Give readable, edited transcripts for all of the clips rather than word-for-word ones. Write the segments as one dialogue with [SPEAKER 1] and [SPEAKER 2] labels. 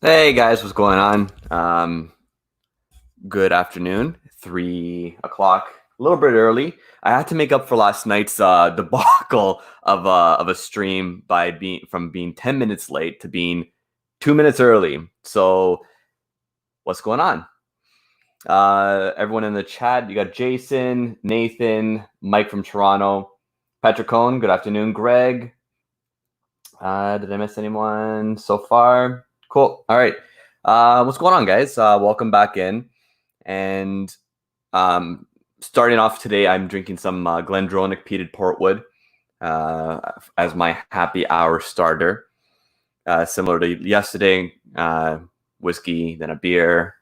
[SPEAKER 1] Hey guys, what's going on? Good afternoon. 3 o'clock, a little bit early. I had to make up for last night's debacle of a stream by being 10 minutes late to being 2 minutes early. So what's going on? Everyone in the chat, you got Jason, Nathan, Mike from Toronto, Patrick Cohn. Good afternoon, Greg. Did I miss anyone so far? Cool. All right. What's going on, guys? Welcome back in. And starting off today, I'm drinking some Glendronach peated portwood as my happy hour starter. Similar to yesterday, whiskey, then a beer,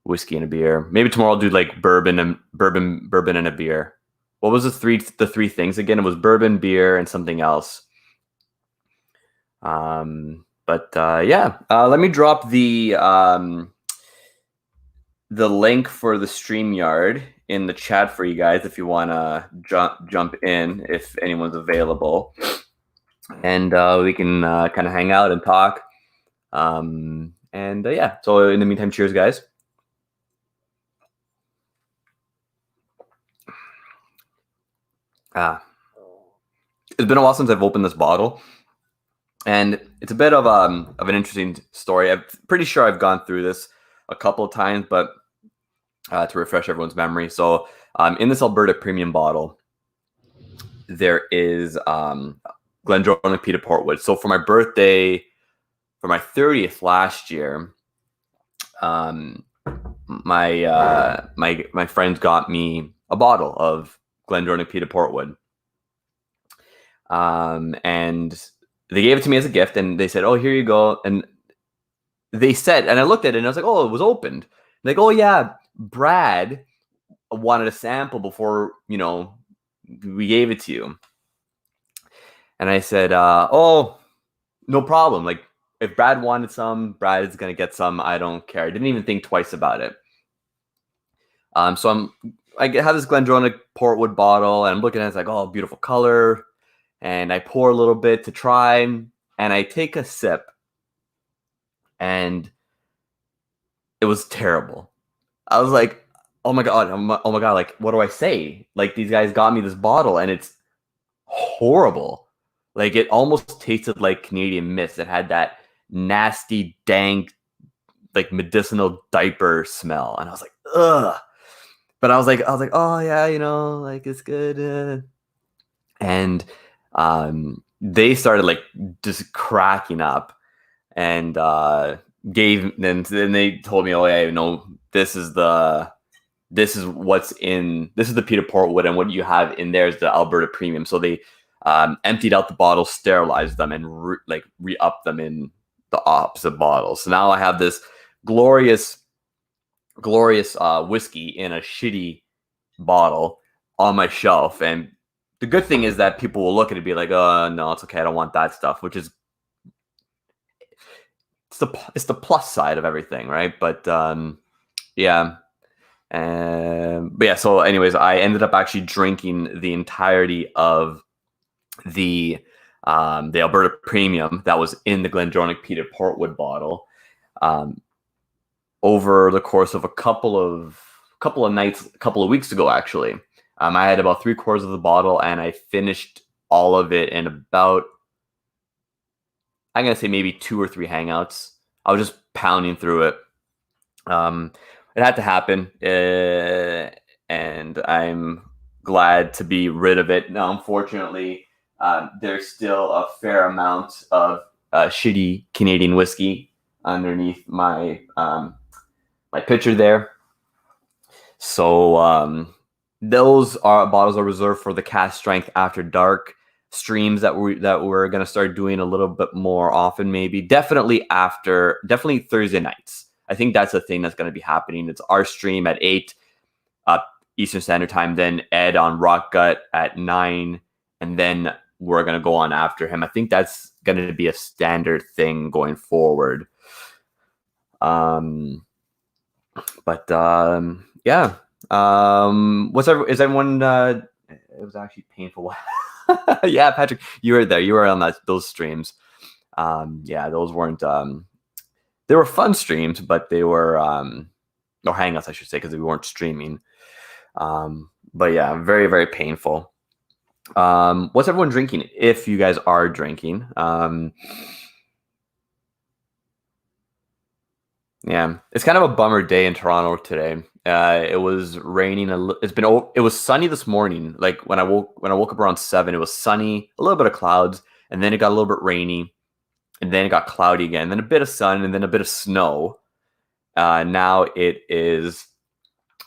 [SPEAKER 1] whiskey and a beer. Maybe tomorrow I'll do like bourbon and a beer. What was the three things again? It was bourbon, beer, and something else. Yeah, let me drop the link for the StreamYard in the chat for you guys if you want to jump in if anyone's available, and we can kind of hang out and talk. Yeah, so in the meantime, cheers, guys. It's been a while since I've opened this bottle, and it's a bit of an interesting story. I'm pretty sure I've gone through this a couple of times, but to refresh everyone's memory. So in this Alberta Premium bottle, there is Glendronach peated portwood. So for my birthday, for my 30th last year, my friends got me a bottle of Glendronach peated portwood. And they gave it to me as a gift, and they said, "Oh, here you go." And they said, and I looked at it, and I was like, "Oh, it was opened." Like, "Oh yeah, Brad wanted a sample before we gave it to you." And I said, "Oh, no problem. Like, if Brad wanted some, Brad is gonna get some. I don't care." I didn't even think twice about it. So I have this Glendronach portwood bottle, and I'm looking at it, it's like, oh, beautiful color. And I pour a little bit to try, and I take a sip, and it was terrible. I was like, oh my god, like, what do I say? Like, these guys got me this bottle, and it's horrible. Like, it almost tasted like Canadian Mist. It had that nasty, dank, like medicinal diaper smell, and I was like, ugh. But I was like, oh yeah, like it's good. And they started like just cracking up, and then they told me, oh yeah, this is the peated portwood, and what you have in there is the Alberta Premium. So they emptied out the bottles, sterilized them, and re-upped them in the opposite bottles. So now I have this glorious whiskey in a shitty bottle on my shelf. And the good thing is that people will look at it and be like, "Oh no, it's okay. I don't want that stuff," which is it's the plus side of everything, right? But yeah. But yeah, so anyways, I ended up actually drinking the entirety of the Alberta Premium that was in the Glendronach peated portwood bottle over the course of a couple of nights, a couple of weeks ago, actually. I had about 3/4 of the bottle, and I finished all of it in about, I'm gonna say, maybe 2 or 3 hangouts. I was just pounding through it. It had to happen, and I'm glad to be rid of it. Now, unfortunately, there's still a fair amount of shitty Canadian whiskey underneath my my picture there. So those bottles are reserved for the Cask Strength After Dark streams that we're gonna start doing a little bit more often. Maybe definitely Thursday nights. I think that's the thing that's going to be happening. It's our stream at 8 Eastern Standard Time, then Ed on Rock Gut at 9, and then we're going to go on after him. I think that's going to be a standard thing going forward. Yeah. Is everyone? It was actually painful. Yeah, Patrick, you were there. You were on those streams. Yeah, those weren't They were fun streams, but they were or hangouts, I should say, because we weren't streaming. But yeah, very, very painful. What's everyone drinking? If you guys are drinking, yeah, it's kind of a bummer day in Toronto today. It was raining. It was sunny this morning. Like when I woke up around 7, it was sunny, a little bit of clouds, and then it got a little bit rainy, and then it got cloudy again, and then a bit of sun, and then a bit of snow. Now it is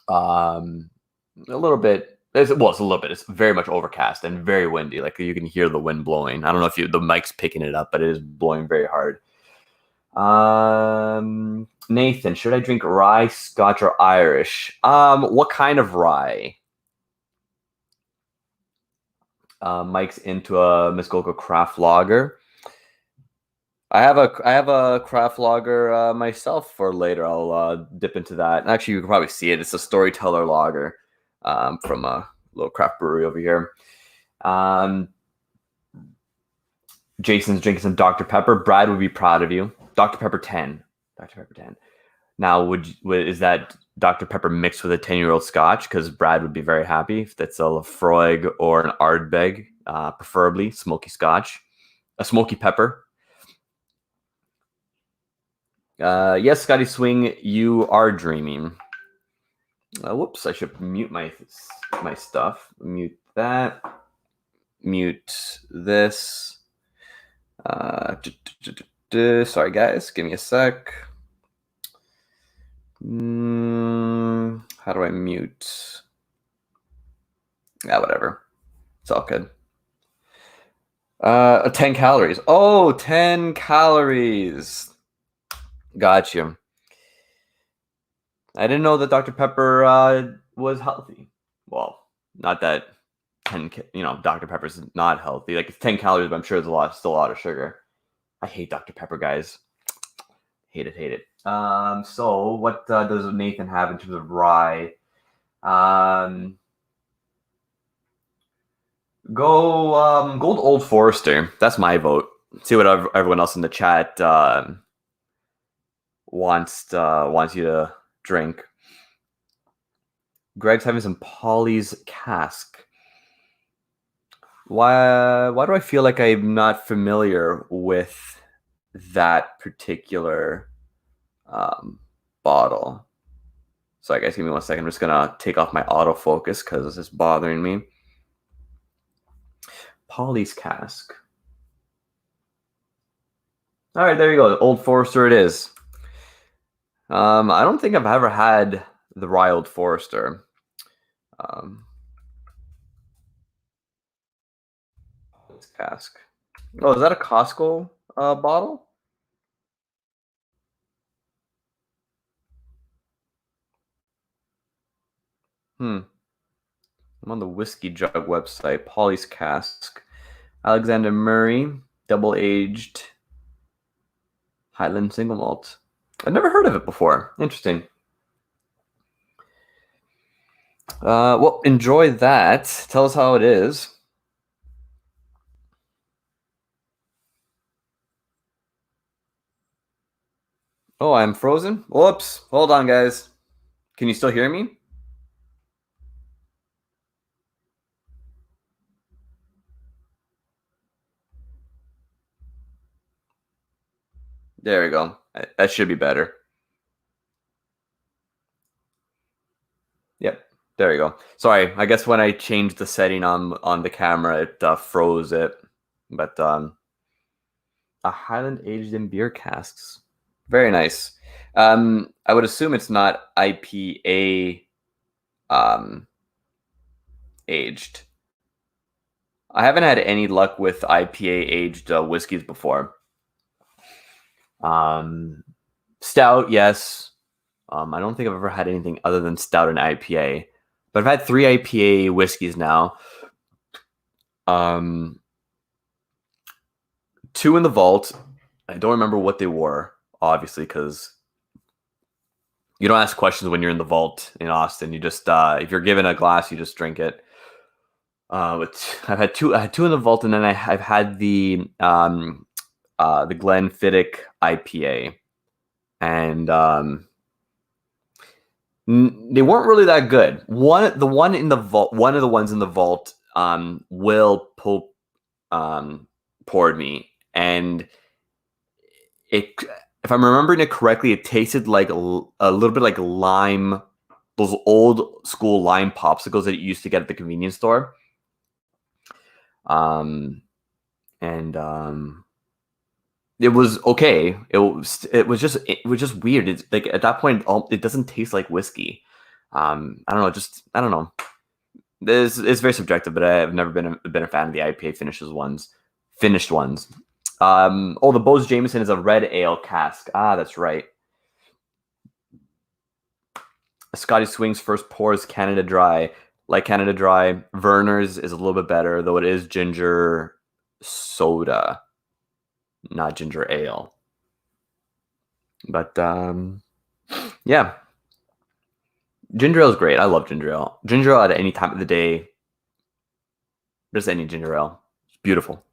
[SPEAKER 1] a little bit. It's a little bit. It's very much overcast and very windy. Like you can hear the wind blowing. I don't know if the mic's picking it up, but it is blowing very hard. Nathan, should I drink rye, Scotch, or Irish? What kind of rye? Mike's into a Muskoka craft lager. I have a craft lager myself for later. I'll dip into that. Actually, you can probably see it. It's a Storyteller lager from a little craft brewery over here. Jason's drinking some Dr. Pepper. Brad would be proud of you. Dr. Pepper 10. Dr. Pepper 10. Now, is that Dr. Pepper mixed with a 10-year-old Scotch? Because Brad would be very happy if that's a Lafroig or an Ardbeg, preferably smoky Scotch, a smoky pepper. Yes, Scotty Swing, you are dreaming. Whoops, I should mute my stuff. Mute that. Mute this. Sorry, guys. Give me a sec. How do I mute? Yeah, whatever. It's all good. 10 calories. Oh, 10 calories. Got you. I didn't know that Dr. Pepper was healthy. Well, not that 10, Dr. Pepper's not healthy. Like it's 10 calories, but I'm sure there's still a lot of sugar. I hate Dr. Pepper, guys. Hate it. So what does Nathan have in terms of rye? Go Gold Old Forester. That's my vote. See what everyone else in the chat wants you to drink. Greg's having some Polly's Cask. Why do I feel like I'm not familiar with that particular bottle? Sorry, guys, give me 1 second. I'm just gonna take off my autofocus because this is bothering me. Polly's Cask. All right, there you go. Old Forester it is. I don't think I've ever had the Rye Old Forester. Polly's Cask. Oh, is that a Costco bottle? I'm on the Whiskey Jug website. Polly's Cask. Alexander Murray, double-aged Highland single malt. I've never heard of it before. Interesting. Well, enjoy that. Tell us how it is. Oh, I'm frozen? Whoops. Hold on, guys. Can you still hear me? There we go. That should be better. Yep. There we go. Sorry, I guess when I changed the setting on the camera, it froze it. But a Highland aged in beer casks. Very nice. I would assume it's not IPA aged. I haven't had any luck with IPA aged whiskeys before. Stout, yes. I don't think I've ever had anything other than stout and IPA, but I've had 3 IPA whiskeys now. 2 in the vault. I don't remember what they were, obviously, because you don't ask questions when you're in the vault in Austin. You just if you're given a glass, you just drink it. But I've had 2 in the vault, and then I've had the Glenfiddich IPA. and they weren't really that good. One of the ones in the vault, Will Pope poured me, and it, if I'm remembering it correctly, it tasted like a little bit like lime, those old school lime popsicles that you used to get at the convenience store. And it was okay. It was just weird. It's like at that point, it doesn't taste like whiskey. I don't know. I don't know. It's very subjective, but I've never been a fan of the IPA finished ones. The Bose Jameson is a red ale cask. Ah, that's right. Scotty Swing's first pour is Canada Dry. Like Canada Dry, Verner's is a little bit better, though it is ginger soda, not ginger ale. But yeah, ginger ale is great. I love ginger ale. Ginger ale at any time of the day. Just any ginger ale. It's beautiful.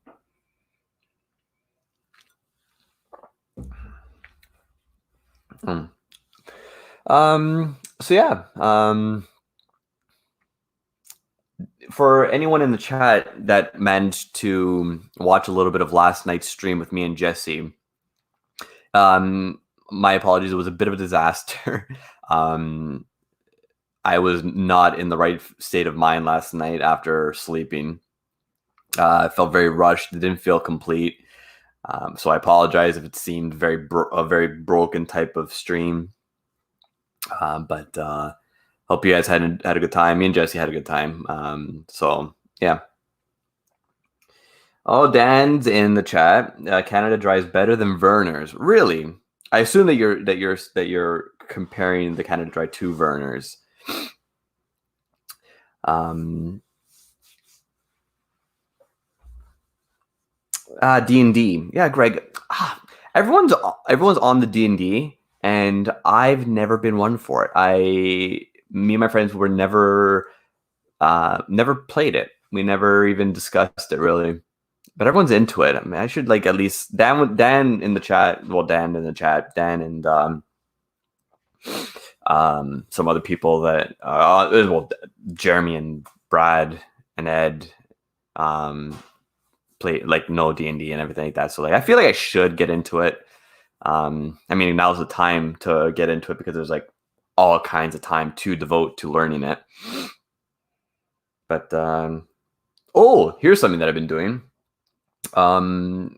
[SPEAKER 1] So yeah, for anyone in the chat that managed to watch a little bit of last night's stream with me and Jesse, my apologies. It was a bit of a disaster. I was not in the right state of mind last night after sleeping. I felt very rushed. It didn't feel complete. So I apologize if it seemed a very broken type of stream. But hope you guys had a good time. Me and Jesse had a good time. So yeah. Oh, Dan's in the chat. Canada Dry is better than Verner's. Really? I assume that you're comparing the Canada Dry to Verner's. D&D. Yeah, Greg. Everyone's on the D&D, and I've never been one for it. Me and my friends were never played it. We never even discussed it really. But everyone's into it. I mean, I should at least Dan in the chat. Well, Dan in the chat. Dan and some other people that Jeremy and Brad and Ed play no D&D and everything like that. So I feel like I should get into it. I mean, now's the time to get into it because there's all kinds of time to devote to learning it. But here's something that I've been doing. So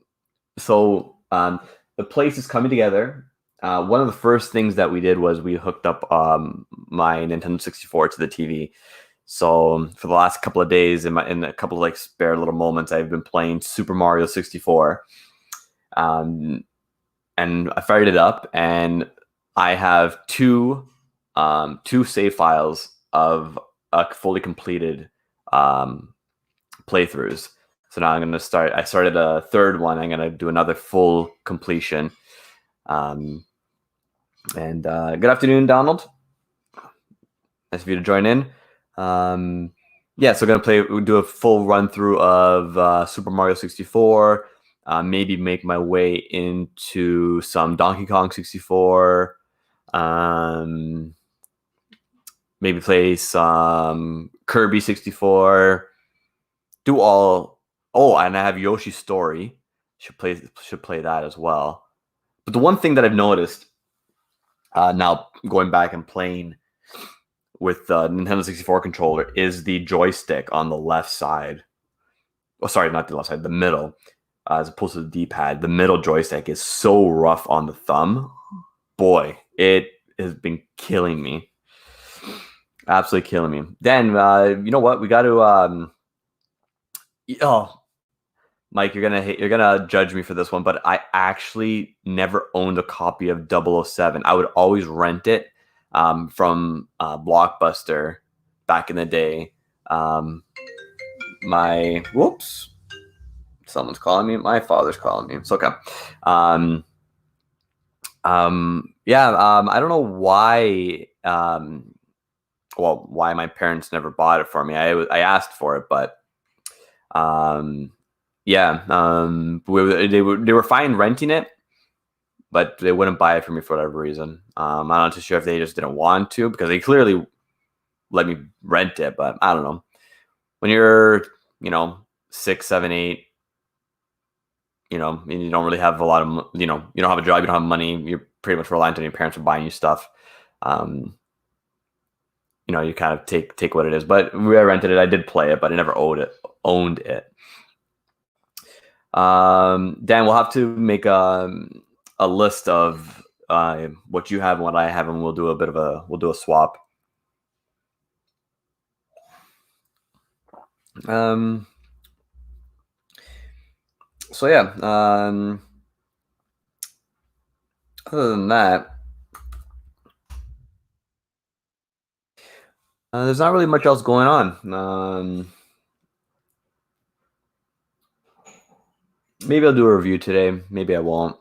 [SPEAKER 1] the place is coming together. One of the first things that we did was we hooked up my Nintendo 64 to the TV. So for the last couple of days, in a couple of spare little moments, I've been playing Super Mario 64. And I fired it up, and I have two save files of a fully completed playthroughs. So now I'm going to start. I started a third one. I'm going to do another full completion. And good afternoon, Donald. Nice of you to join in. Yeah, so we'll do a full run through of Super Mario 64. Maybe make my way into some Donkey Kong 64. Maybe play some Kirby 64. Do all. Oh, and I have Yoshi's Story. Should play that as well. But the one thing that I've noticed now going back and playing with the Nintendo 64 controller is the joystick on the left side. Oh, sorry, not the left side, the middle, as opposed to the D-pad. The middle joystick is so rough on the thumb. Boy, it has been killing me. Absolutely killing me. Then, you know what? We got to... Mike, you're gonna judge me for this one, but I actually never owned a copy of 007. I would always rent it from Blockbuster back in the day. Whoops, someone's calling me. My father's calling me. It's okay. I don't know why. Why my parents never bought it for me. I asked for it, but they were fine renting it, but they wouldn't buy it for me for whatever reason. I'm not too sure if they just didn't want to, because they clearly let me rent it, but I don't know. When you're, 6, 7, 8, and you don't really have a lot of, you don't have a job, you don't have money, you're pretty much reliant on your parents for buying you stuff. You kind of take what it is. But I rented it. I did play it, but I never owned it. Dan, we'll have to make a list of what you have and what I have, and we'll do a swap. So yeah. Other than that, there's not really much else going on. Maybe I'll do a review today. Maybe I won't.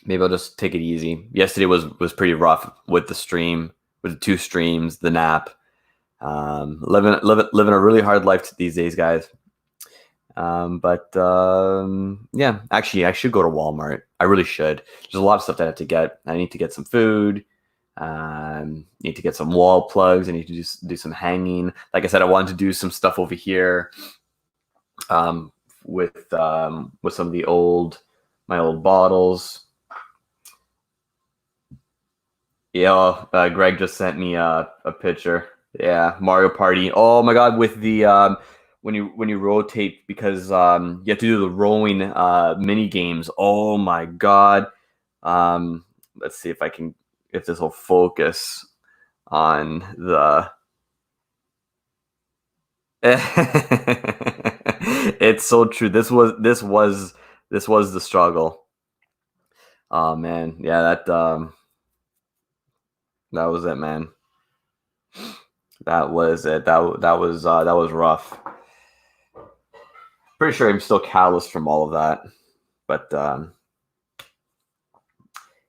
[SPEAKER 1] Maybe I'll just take it easy. Yesterday was pretty rough with the stream, with the 2 streams, the nap. Living a really hard life these days, guys. Yeah, actually, I should go to Walmart. I really should. There's a lot of stuff that I have to get. I need to get some food. Need to get some wall plugs. I need to do some hanging. Like I said, I wanted to do some stuff over here. With some of my old bottles. Yeah, Greg just sent me a picture. Yeah, Mario Party. Oh my God, with the when you rotate, because you have to do the rolling mini games. Oh my God. Let's see if this will focus on the. It's so true. This was the struggle. Oh man, yeah, that was it, man. That was it. That was rough. Pretty sure I'm still calloused from all of that, but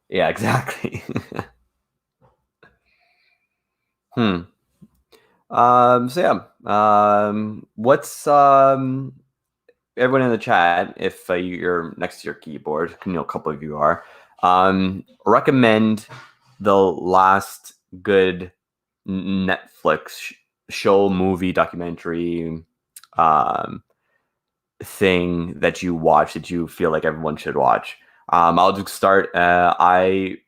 [SPEAKER 1] yeah, exactly. So yeah. What's everyone in the chat, if you're next to your keyboard, a couple of you are, recommend the last good Netflix show, movie, documentary thing that you watch that you feel like everyone should watch. I'll just start. I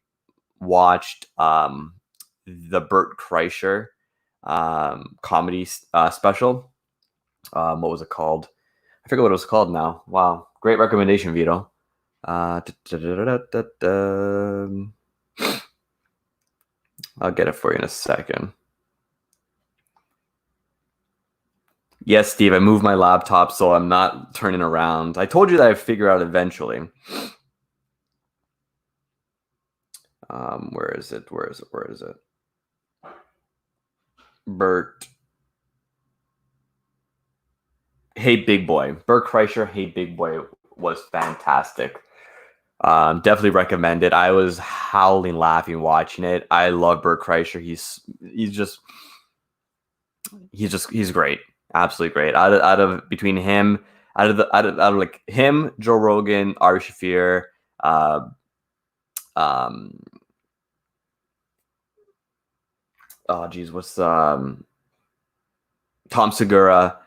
[SPEAKER 1] watched the Bert Kreischer comedy special. What was it called? I forget what it was called now. Wow, great recommendation, Vito. I'll get it for you in a second. Yes, Steve, I moved my laptop, so I'm not turning around. I told you that I'd figure out eventually. Where is it? Bert. Hey Big Boy. Bert Kreischer, Hey Big Boy was fantastic. Definitely recommend it. I was howling laughing watching it. I love Bert Kreischer. He's great. Absolutely great. Out of between him, out of like him, Joe Rogan, Ari Shaffir, what's Tom Segura.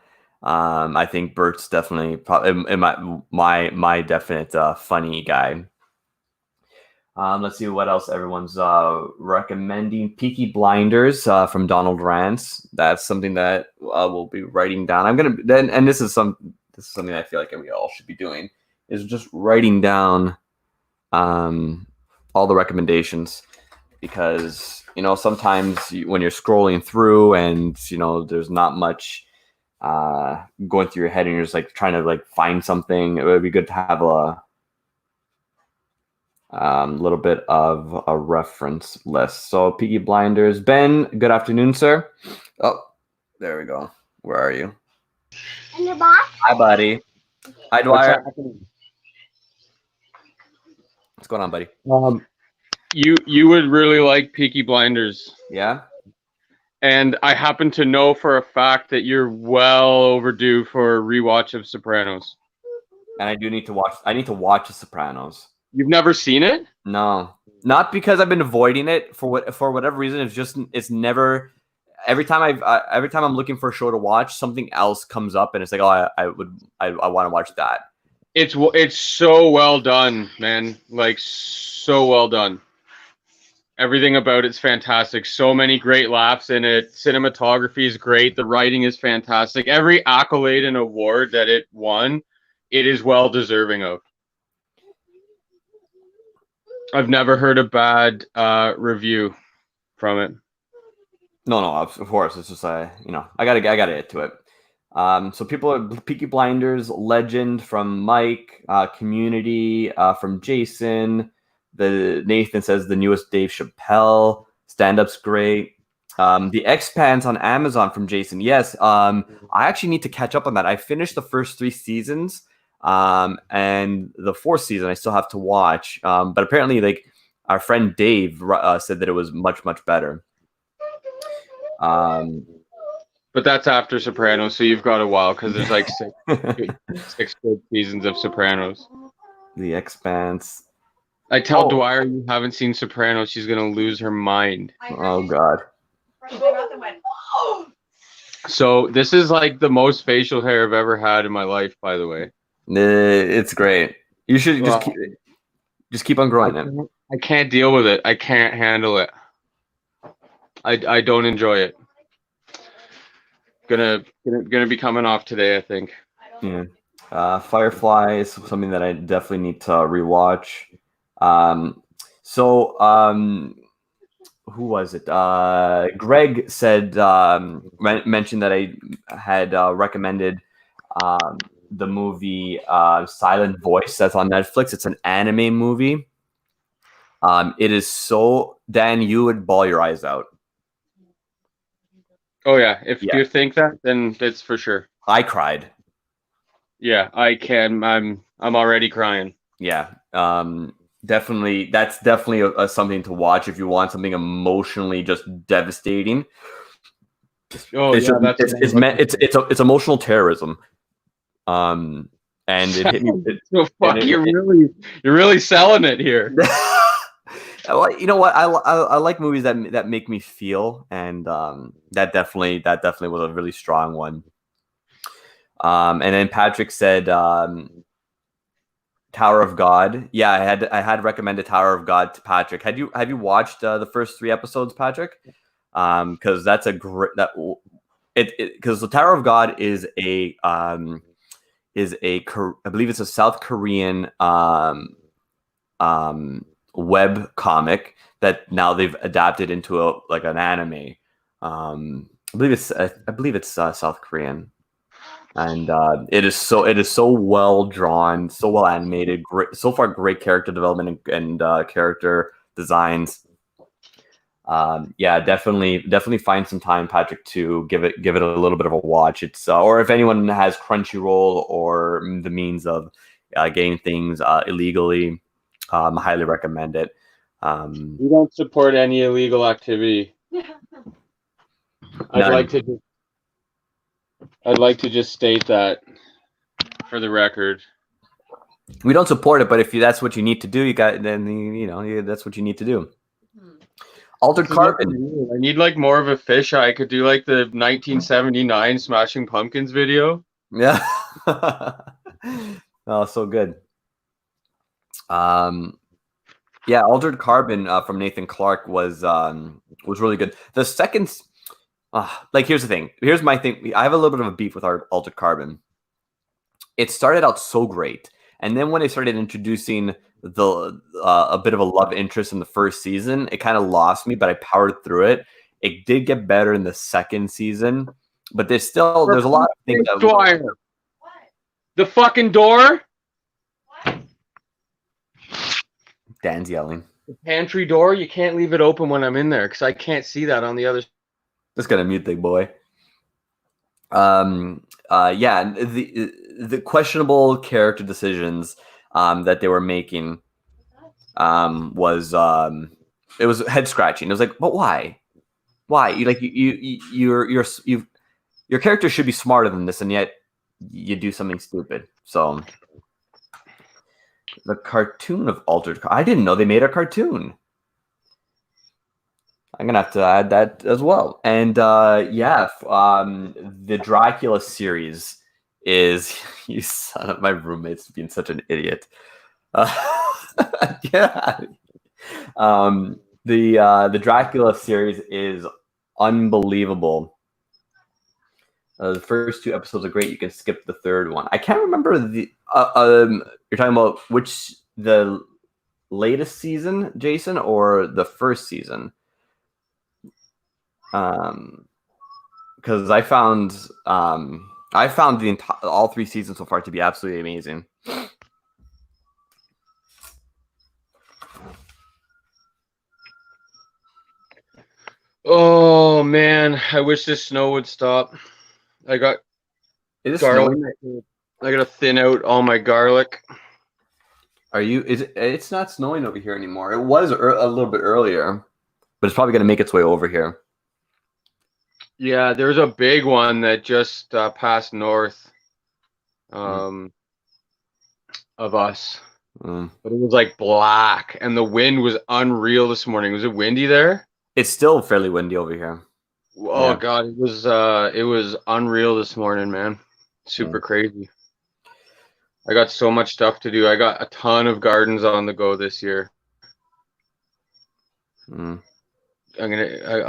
[SPEAKER 1] I think Bert's definitely in my definite funny guy. Let's see what else everyone's recommending. Peaky Blinders from Donald Rance. That's something that we'll be writing down. This is something I feel like we all should be doing, is just writing down all the recommendations, because sometimes when you're scrolling through and there's not much going through your head and you're just like trying to like find something, it would be good to have a little bit of a reference list. So Peaky Blinders. Ben, good afternoon, sir. Oh, there we go. Where are you?
[SPEAKER 2] In the box.
[SPEAKER 1] Hi, buddy. Hi, Dwyer. What's going on, buddy?
[SPEAKER 3] You would really like Peaky Blinders.
[SPEAKER 1] Yeah.
[SPEAKER 3] And I happen to know for a fact that you're well overdue for a rewatch of Sopranos.
[SPEAKER 1] And I need to watch The Sopranos.
[SPEAKER 3] You've never seen it?
[SPEAKER 1] No, not because I've been avoiding it for whatever reason. It's never. Every time I'm looking for a show to watch, something else comes up, and it's like, oh, I want to watch that.
[SPEAKER 3] It's so well done, man. Like, so well done. Everything about it's fantastic. So many great laughs in it. Cinematography is great. The writing is fantastic. Every accolade and award that it won, it is well deserving of. I've never heard a bad review from it.
[SPEAKER 1] No, of course. It's just I gotta get to it. So people are Peaky Blinders, Legend from Mike, Community from Jason. The Nathan says the newest Dave Chappelle stand-up's great. The Expanse on Amazon from Jason. Yes, I actually need to catch up on that. I finished the first 3 seasons, and the 4th season I still have to watch. But apparently, like our friend Dave said that it was much better.
[SPEAKER 3] But that's after Sopranos, so you've got a while because there's like 6 good seasons of Sopranos.
[SPEAKER 1] The Expanse.
[SPEAKER 3] I tell Dwyer you haven't seen Sopranos, she's gonna lose her mind.
[SPEAKER 1] Oh God.
[SPEAKER 3] So this is like the most facial hair I've ever had in my life, by the way.
[SPEAKER 1] It's great. You should just keep on growing it.
[SPEAKER 3] I can't deal with it. I can't handle it. I don't enjoy it. Gonna be coming off today, I think.
[SPEAKER 1] Yeah. Firefly is something that I definitely need to rewatch. Who was it? Greg said mentioned that I had recommended the movie Silent Voice that's on Netflix. It's an anime movie. It is so Dan, you would bawl your eyes out.
[SPEAKER 3] Oh yeah, if you think that, then it's for sure.
[SPEAKER 1] I cried.
[SPEAKER 3] Yeah, I can. I'm already crying.
[SPEAKER 1] Yeah. Definitely, that's definitely something to watch if you want something emotionally just devastating.
[SPEAKER 3] Oh,
[SPEAKER 1] it's emotional terrorism. And it hit me.
[SPEAKER 3] You're really selling it here.
[SPEAKER 1] Well, you know what? I like movies that make me feel, and that definitely was a really strong one. And then Patrick said Tower of God. Yeah, I had recommended Tower of God to Patrick. Have you watched the first 3 episodes, Patrick? Because that's a great because the Tower of God is I believe it's a South Korean web comic that now they've adapted into an anime. I believe it's South Korean. And it is so well drawn, so well animated. Great, so far, great character development and character designs. Definitely find some time, Patrick, to give it a little bit of a watch. It's or if anyone has Crunchyroll or the means of getting things illegally, highly recommend it.
[SPEAKER 3] We don't support any illegal activity. I'd like to just state that for the record.
[SPEAKER 1] We don't support it, but if that's what you need to do, that's what you need to do. Altered Carbon.
[SPEAKER 3] I need like more of a fisheye. I could do like the 1979 Smashing Pumpkins video.
[SPEAKER 1] Yeah. Oh, so good. Altered Carbon from Nathan Clark was really good. The second. Here's the thing. Here's my thing. I have a little bit of a beef with our Altered Carbon. It started out so great, and then when they started introducing a bit of a love interest in the first season, it kind of lost me. But I powered through it. It did get better in the second season, but there's a lot of things.
[SPEAKER 3] The fucking door.
[SPEAKER 1] Dan's yelling.
[SPEAKER 3] The pantry door. You can't leave it open when I'm in there because I can't see that on the other.
[SPEAKER 1] Just gonna mute big boy. The questionable character decisions that they were making was it was head scratching. It was like, but why? Your character should be smarter than this, and yet you do something stupid. So The cartoon of Altered. I didn't know they made a cartoon. I'm gonna have to add that as well. And the Dracula series is you son of my roommate's being such an idiot. Uh, yeah. The Dracula series is unbelievable. The first 2 episodes are great. You can skip the third one. I can't remember the. You're talking about the latest season, Jason, or the first season? Because I found all 3 seasons so far to be absolutely amazing.
[SPEAKER 3] Oh man, I wish this snow would stop. I got garlic. I gotta thin out all my garlic.
[SPEAKER 1] It's not snowing over here anymore. It was a little bit earlier, but it's probably going to make its way over here.
[SPEAKER 3] Yeah, there's a big one that just passed north of us. But it was like black, and the wind was unreal this morning. Was it windy there?
[SPEAKER 1] It's still fairly windy over here.
[SPEAKER 3] Oh yeah. God, it was unreal this morning, man. Super crazy. I got so much stuff to do. I got a ton of gardens on the go this year. I'll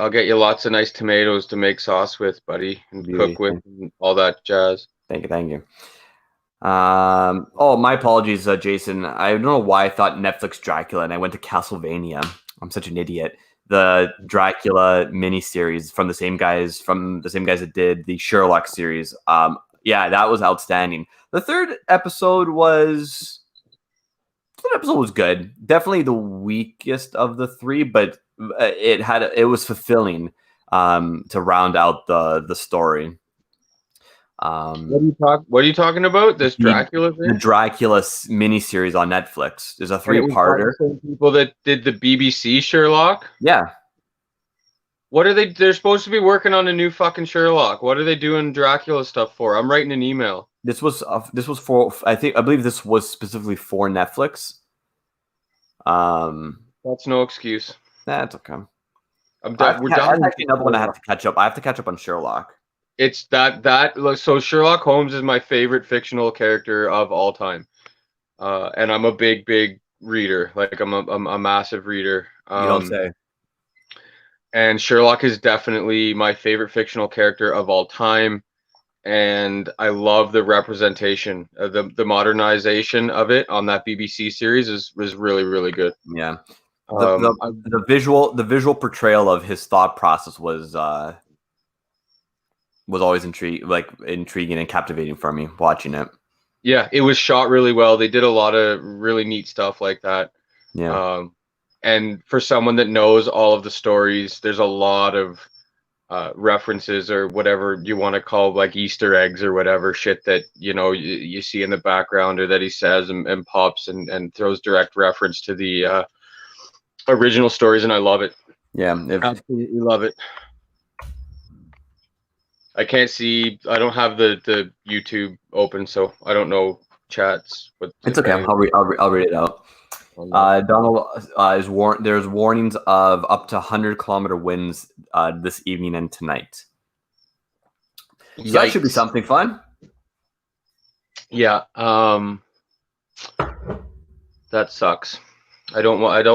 [SPEAKER 3] get you lots of nice tomatoes to make sauce with, buddy, and cook with, and all that jazz.
[SPEAKER 1] Thank you. My apologies, Jason. I don't know why I thought Netflix Dracula, and I went to Castlevania. I'm such an idiot. The Dracula miniseries from the same guys that did the Sherlock series. That was outstanding. The third episode was good. Definitely the weakest of the 3, but it was fulfilling to round out the story.
[SPEAKER 3] What are you talking about? This Dracula thing?
[SPEAKER 1] The Dracula miniseries on Netflix. There's a 3-parter.
[SPEAKER 3] People that did the BBC Sherlock?
[SPEAKER 1] Yeah.
[SPEAKER 3] What are they? They're supposed to be working on a new fucking Sherlock. What are they doing Dracula stuff for? I'm writing an email.
[SPEAKER 1] This was for, I believe this was specifically for Netflix.
[SPEAKER 3] That's no excuse.
[SPEAKER 1] That's okay.
[SPEAKER 3] We're done.
[SPEAKER 1] That's actually another one I have to catch up. I have to catch up on Sherlock.
[SPEAKER 3] It's so Sherlock Holmes is my favorite fictional character of all time, and I'm a big reader. Like I'm a massive reader.
[SPEAKER 1] You don't say.
[SPEAKER 3] And Sherlock is definitely my favorite fictional character of all time, and I love the representation, the modernization of it on that BBC series was really good.
[SPEAKER 1] Yeah, the visual portrayal of his thought process was always intriguing and captivating for me watching it.
[SPEAKER 3] Yeah, it was shot really well. They did a lot of really neat stuff like that.
[SPEAKER 1] Yeah.
[SPEAKER 3] And for someone that knows all of the stories, there's a lot of references or whatever you want to call, like Easter eggs or whatever shit that you see in the background or that he says and pops and throws direct reference to the original stories, and I love it.
[SPEAKER 1] Yeah,
[SPEAKER 3] absolutely love it. I can't see. I don't have the YouTube open, so I don't know chats. But
[SPEAKER 1] it's okay. I'll read it out. Donald there's warnings of up to 100-kilometer winds this evening and tonight. So that should be something fun.
[SPEAKER 3] Yeah. That sucks. I don't mind.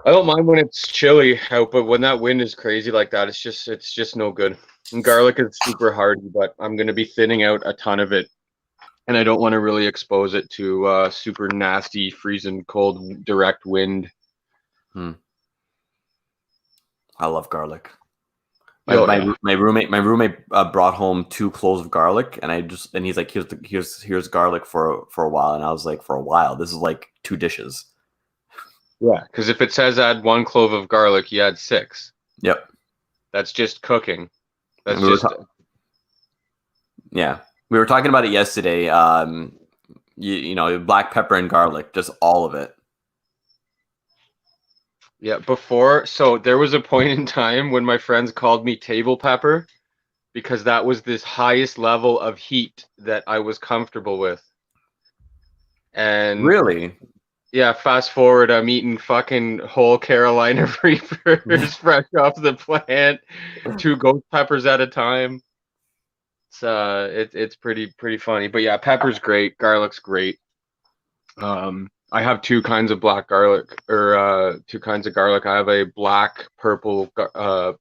[SPEAKER 3] I don't mind when it's chilly out, but when that wind is crazy like that, it's just no good. And garlic is super hardy, but I'm gonna be thinning out a ton of it. And I don't want to really expose it to super nasty, freezing cold, direct wind.
[SPEAKER 1] I love garlic. My roommate brought home 2 cloves of garlic, and he's like, here's garlic for a while, and I was like, for a while, this is like 2 dishes.
[SPEAKER 3] Yeah, because if it says add 1 clove of garlic, you add 6.
[SPEAKER 1] Yep.
[SPEAKER 3] That's just cooking. That's
[SPEAKER 1] yeah. We were talking about it yesterday. Black pepper and garlic, just all of it.
[SPEAKER 3] Yeah, so there was a point in time when my friends called me table pepper because that was this highest level of heat that I was comfortable with. And
[SPEAKER 1] Really?
[SPEAKER 3] yeah, fast forward, I'm eating fucking whole Carolina Reapers fresh off the plant, 2 ghost peppers at a time. It's pretty funny. But yeah, pepper's great, garlic's great. I have 2 kinds of black garlic, or 2 kinds of garlic. I have a black purple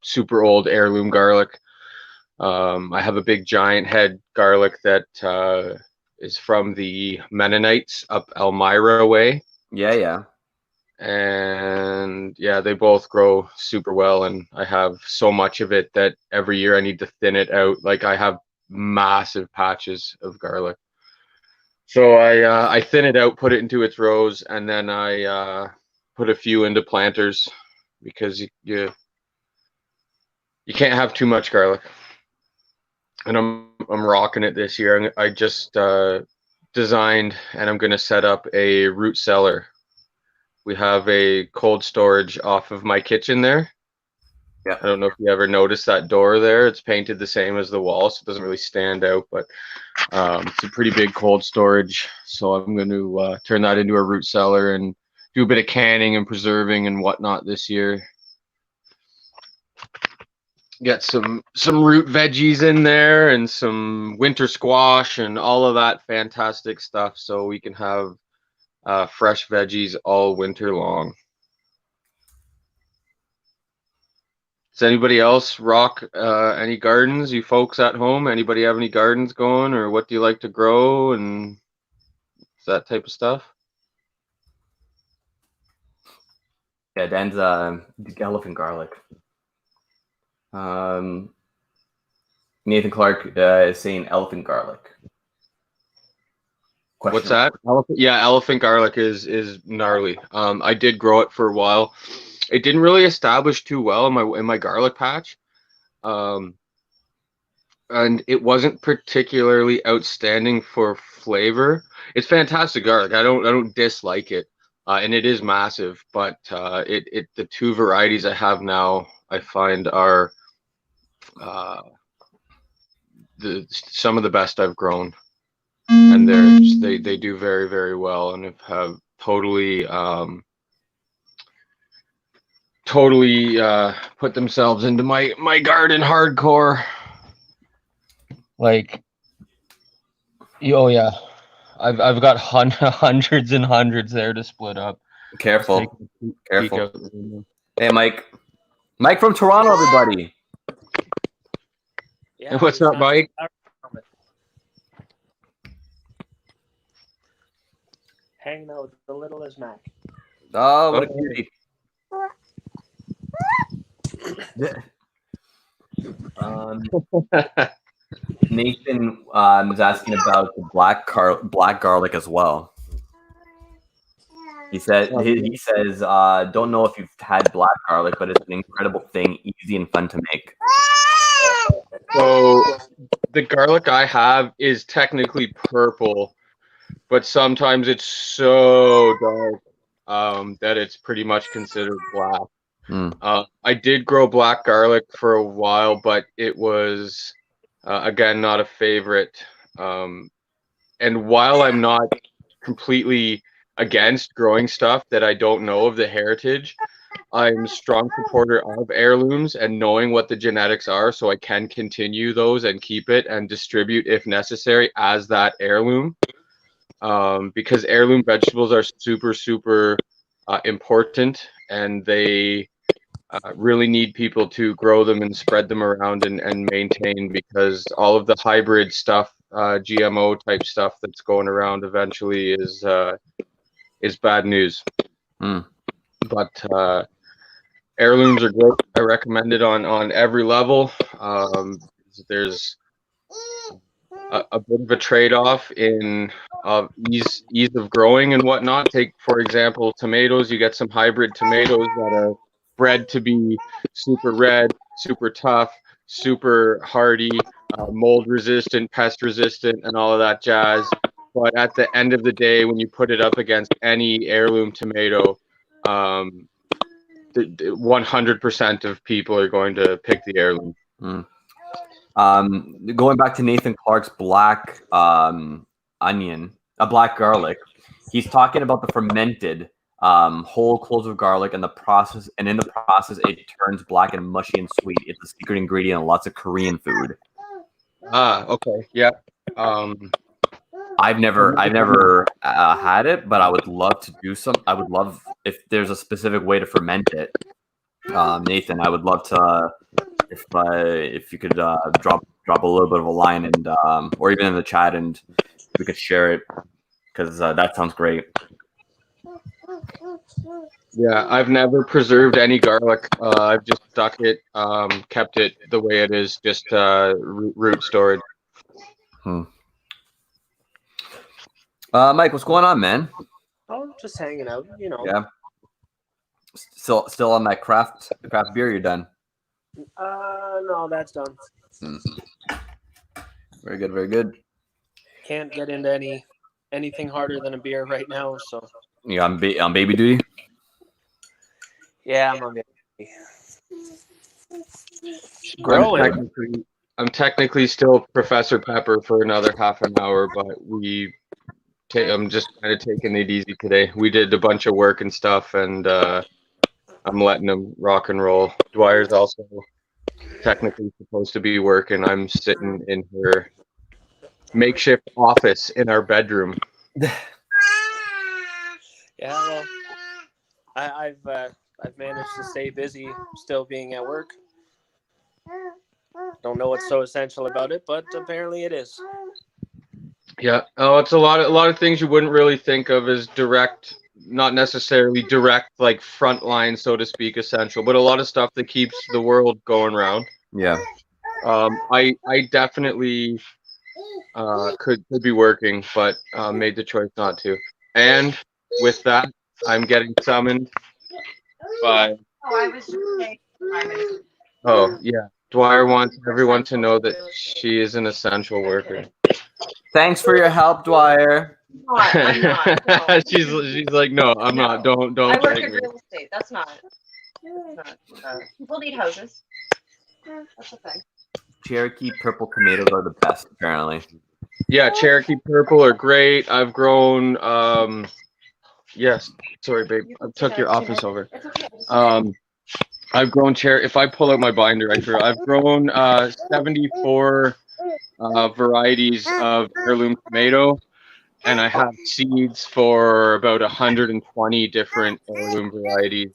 [SPEAKER 3] super old heirloom garlic. I have a big giant head garlic that is from the Mennonites up Elmira way.
[SPEAKER 1] Yeah.
[SPEAKER 3] And yeah, they both grow super well, and I have so much of it that every year I need to thin it out. Like, I have massive patches of garlic. So I thin it out, put it into its rows, and then I put a few into planters, because you can't have too much garlic. And I'm rocking it this year. I just designed, and I'm gonna set up a root cellar. We have a cold storage off of my kitchen there.
[SPEAKER 1] Yeah.
[SPEAKER 3] I don't know if you ever noticed that door there. It's painted the same as the wall, so it doesn't really stand out, but it's a pretty big cold storage. So I'm going to turn that into a root cellar and do a bit of canning and preserving and whatnot this year. Get some root veggies in there and some winter squash and all of that fantastic stuff, so we can have fresh veggies all winter long. Does anybody else rock any gardens? You folks at home, anybody have any gardens going, or what do you like to grow and that type of stuff?
[SPEAKER 1] Yeah, Dan's elephant garlic. Nathan Clark is saying elephant garlic.
[SPEAKER 3] What's that? Elephant garlic is gnarly. I did grow it for a while. It didn't really establish too well in my garlic patch, and it wasn't particularly outstanding for flavor. It's fantastic garlic. I don't dislike it, and it is massive. But the 2 varieties I have now, I find are some of the best I've grown, and they do very, very well, and have totally put themselves into my garden hardcore. Like, oh yeah, I've got hundreds and hundreds there to split up.
[SPEAKER 1] Careful. Hey, Mike from Toronto, everybody.
[SPEAKER 3] Yeah, what's up, Mike?
[SPEAKER 4] Hanging out with the littlest Mac.
[SPEAKER 1] Oh, what a cutie. Nathan was asking about the black garlic as well. He says, don't know if you've had black garlic, but it's an incredible thing, easy and fun to make.
[SPEAKER 3] So the garlic I have is technically purple, but sometimes it's so dark that it's pretty much considered black. I did grow black garlic for a while, but it was again not a favorite. And while I'm not completely against growing stuff that I don't know of the heritage, I'm a strong supporter of heirlooms and knowing what the genetics are, so I can continue those and keep it and distribute if necessary as that heirloom. Because heirloom vegetables are super important, and they really need people to grow them and spread them around and maintain, because all of the hybrid stuff, GMO type stuff that's going around eventually is bad news. But heirlooms are great. I recommend it on every level. There's a bit of a trade-off in ease of growing and whatnot. Take, for example, tomatoes. You get some hybrid tomatoes that are bred to be super red, super tough, super hardy, mold resistant, pest resistant, and all of that jazz. But at the end of the day, when you put it up against any heirloom tomato, 100% of people are going to pick the heirloom.
[SPEAKER 1] Going back to Nathan Clark's black black garlic. He's talking about the fermented whole cloves of garlic and the process, and in the process, it turns black and mushy and sweet. It's a secret ingredient in lots of Korean food.
[SPEAKER 3] Okay, yeah.
[SPEAKER 1] I've never had it, but I would love to do some. I would love if there's a specific way to ferment it. Nathan, I would love to if you could drop a little bit of a line and or even in the chat, and we could share it because that sounds great.
[SPEAKER 3] Yeah, I've never preserved any garlic. I've just stuck it, kept it the way it is, just root storage.
[SPEAKER 1] Mike, what's going on, man?
[SPEAKER 4] Oh, just hanging out, you know.
[SPEAKER 1] Yeah. Still on that craft beer. You're done.
[SPEAKER 4] No, that's done.
[SPEAKER 1] Very good. Very good.
[SPEAKER 4] Can't get into anything harder than a beer right now. So.
[SPEAKER 1] Yeah, on baby duty.
[SPEAKER 4] Yeah, I'm on baby. Growing.
[SPEAKER 3] I'm technically still Professor Pepper for another half an hour, but I'm just kind of taking it easy today. We did a bunch of work and stuff, and I'm letting him rock and roll. Dwyer's also technically supposed to be working. I'm sitting in her makeshift office in our bedroom.
[SPEAKER 4] Yeah, well, I've managed to stay busy, still being at work. Don't know what's so essential about it, but apparently it is.
[SPEAKER 3] Yeah. Oh, it's a lot of things you wouldn't really think of as direct, not necessarily direct, like frontline, so to speak, essential, but a lot of stuff that keeps the world going round.
[SPEAKER 1] Yeah.
[SPEAKER 3] I definitely could be working, but made the choice not to. And with that, I'm getting summoned by. Oh yeah, Dwyer wants everyone to know that she is an essential worker.
[SPEAKER 1] Thanks for your help, Dwyer.
[SPEAKER 5] I'm not, no.
[SPEAKER 3] she's like, no, I'm not. Don't.
[SPEAKER 5] I work
[SPEAKER 3] take
[SPEAKER 5] in
[SPEAKER 3] me.
[SPEAKER 5] real estate. That's not. People need houses. That's the thing.
[SPEAKER 1] Cherokee purple tomatoes are the best, apparently.
[SPEAKER 3] Yeah, Cherokee purple are great. I've grown. Yes, sorry, babe. I took your office over.
[SPEAKER 5] It's okay.
[SPEAKER 3] I've grown If I pull out my binder, I've grown 74 varieties of heirloom tomato, and I have seeds for about 120 different heirloom varieties.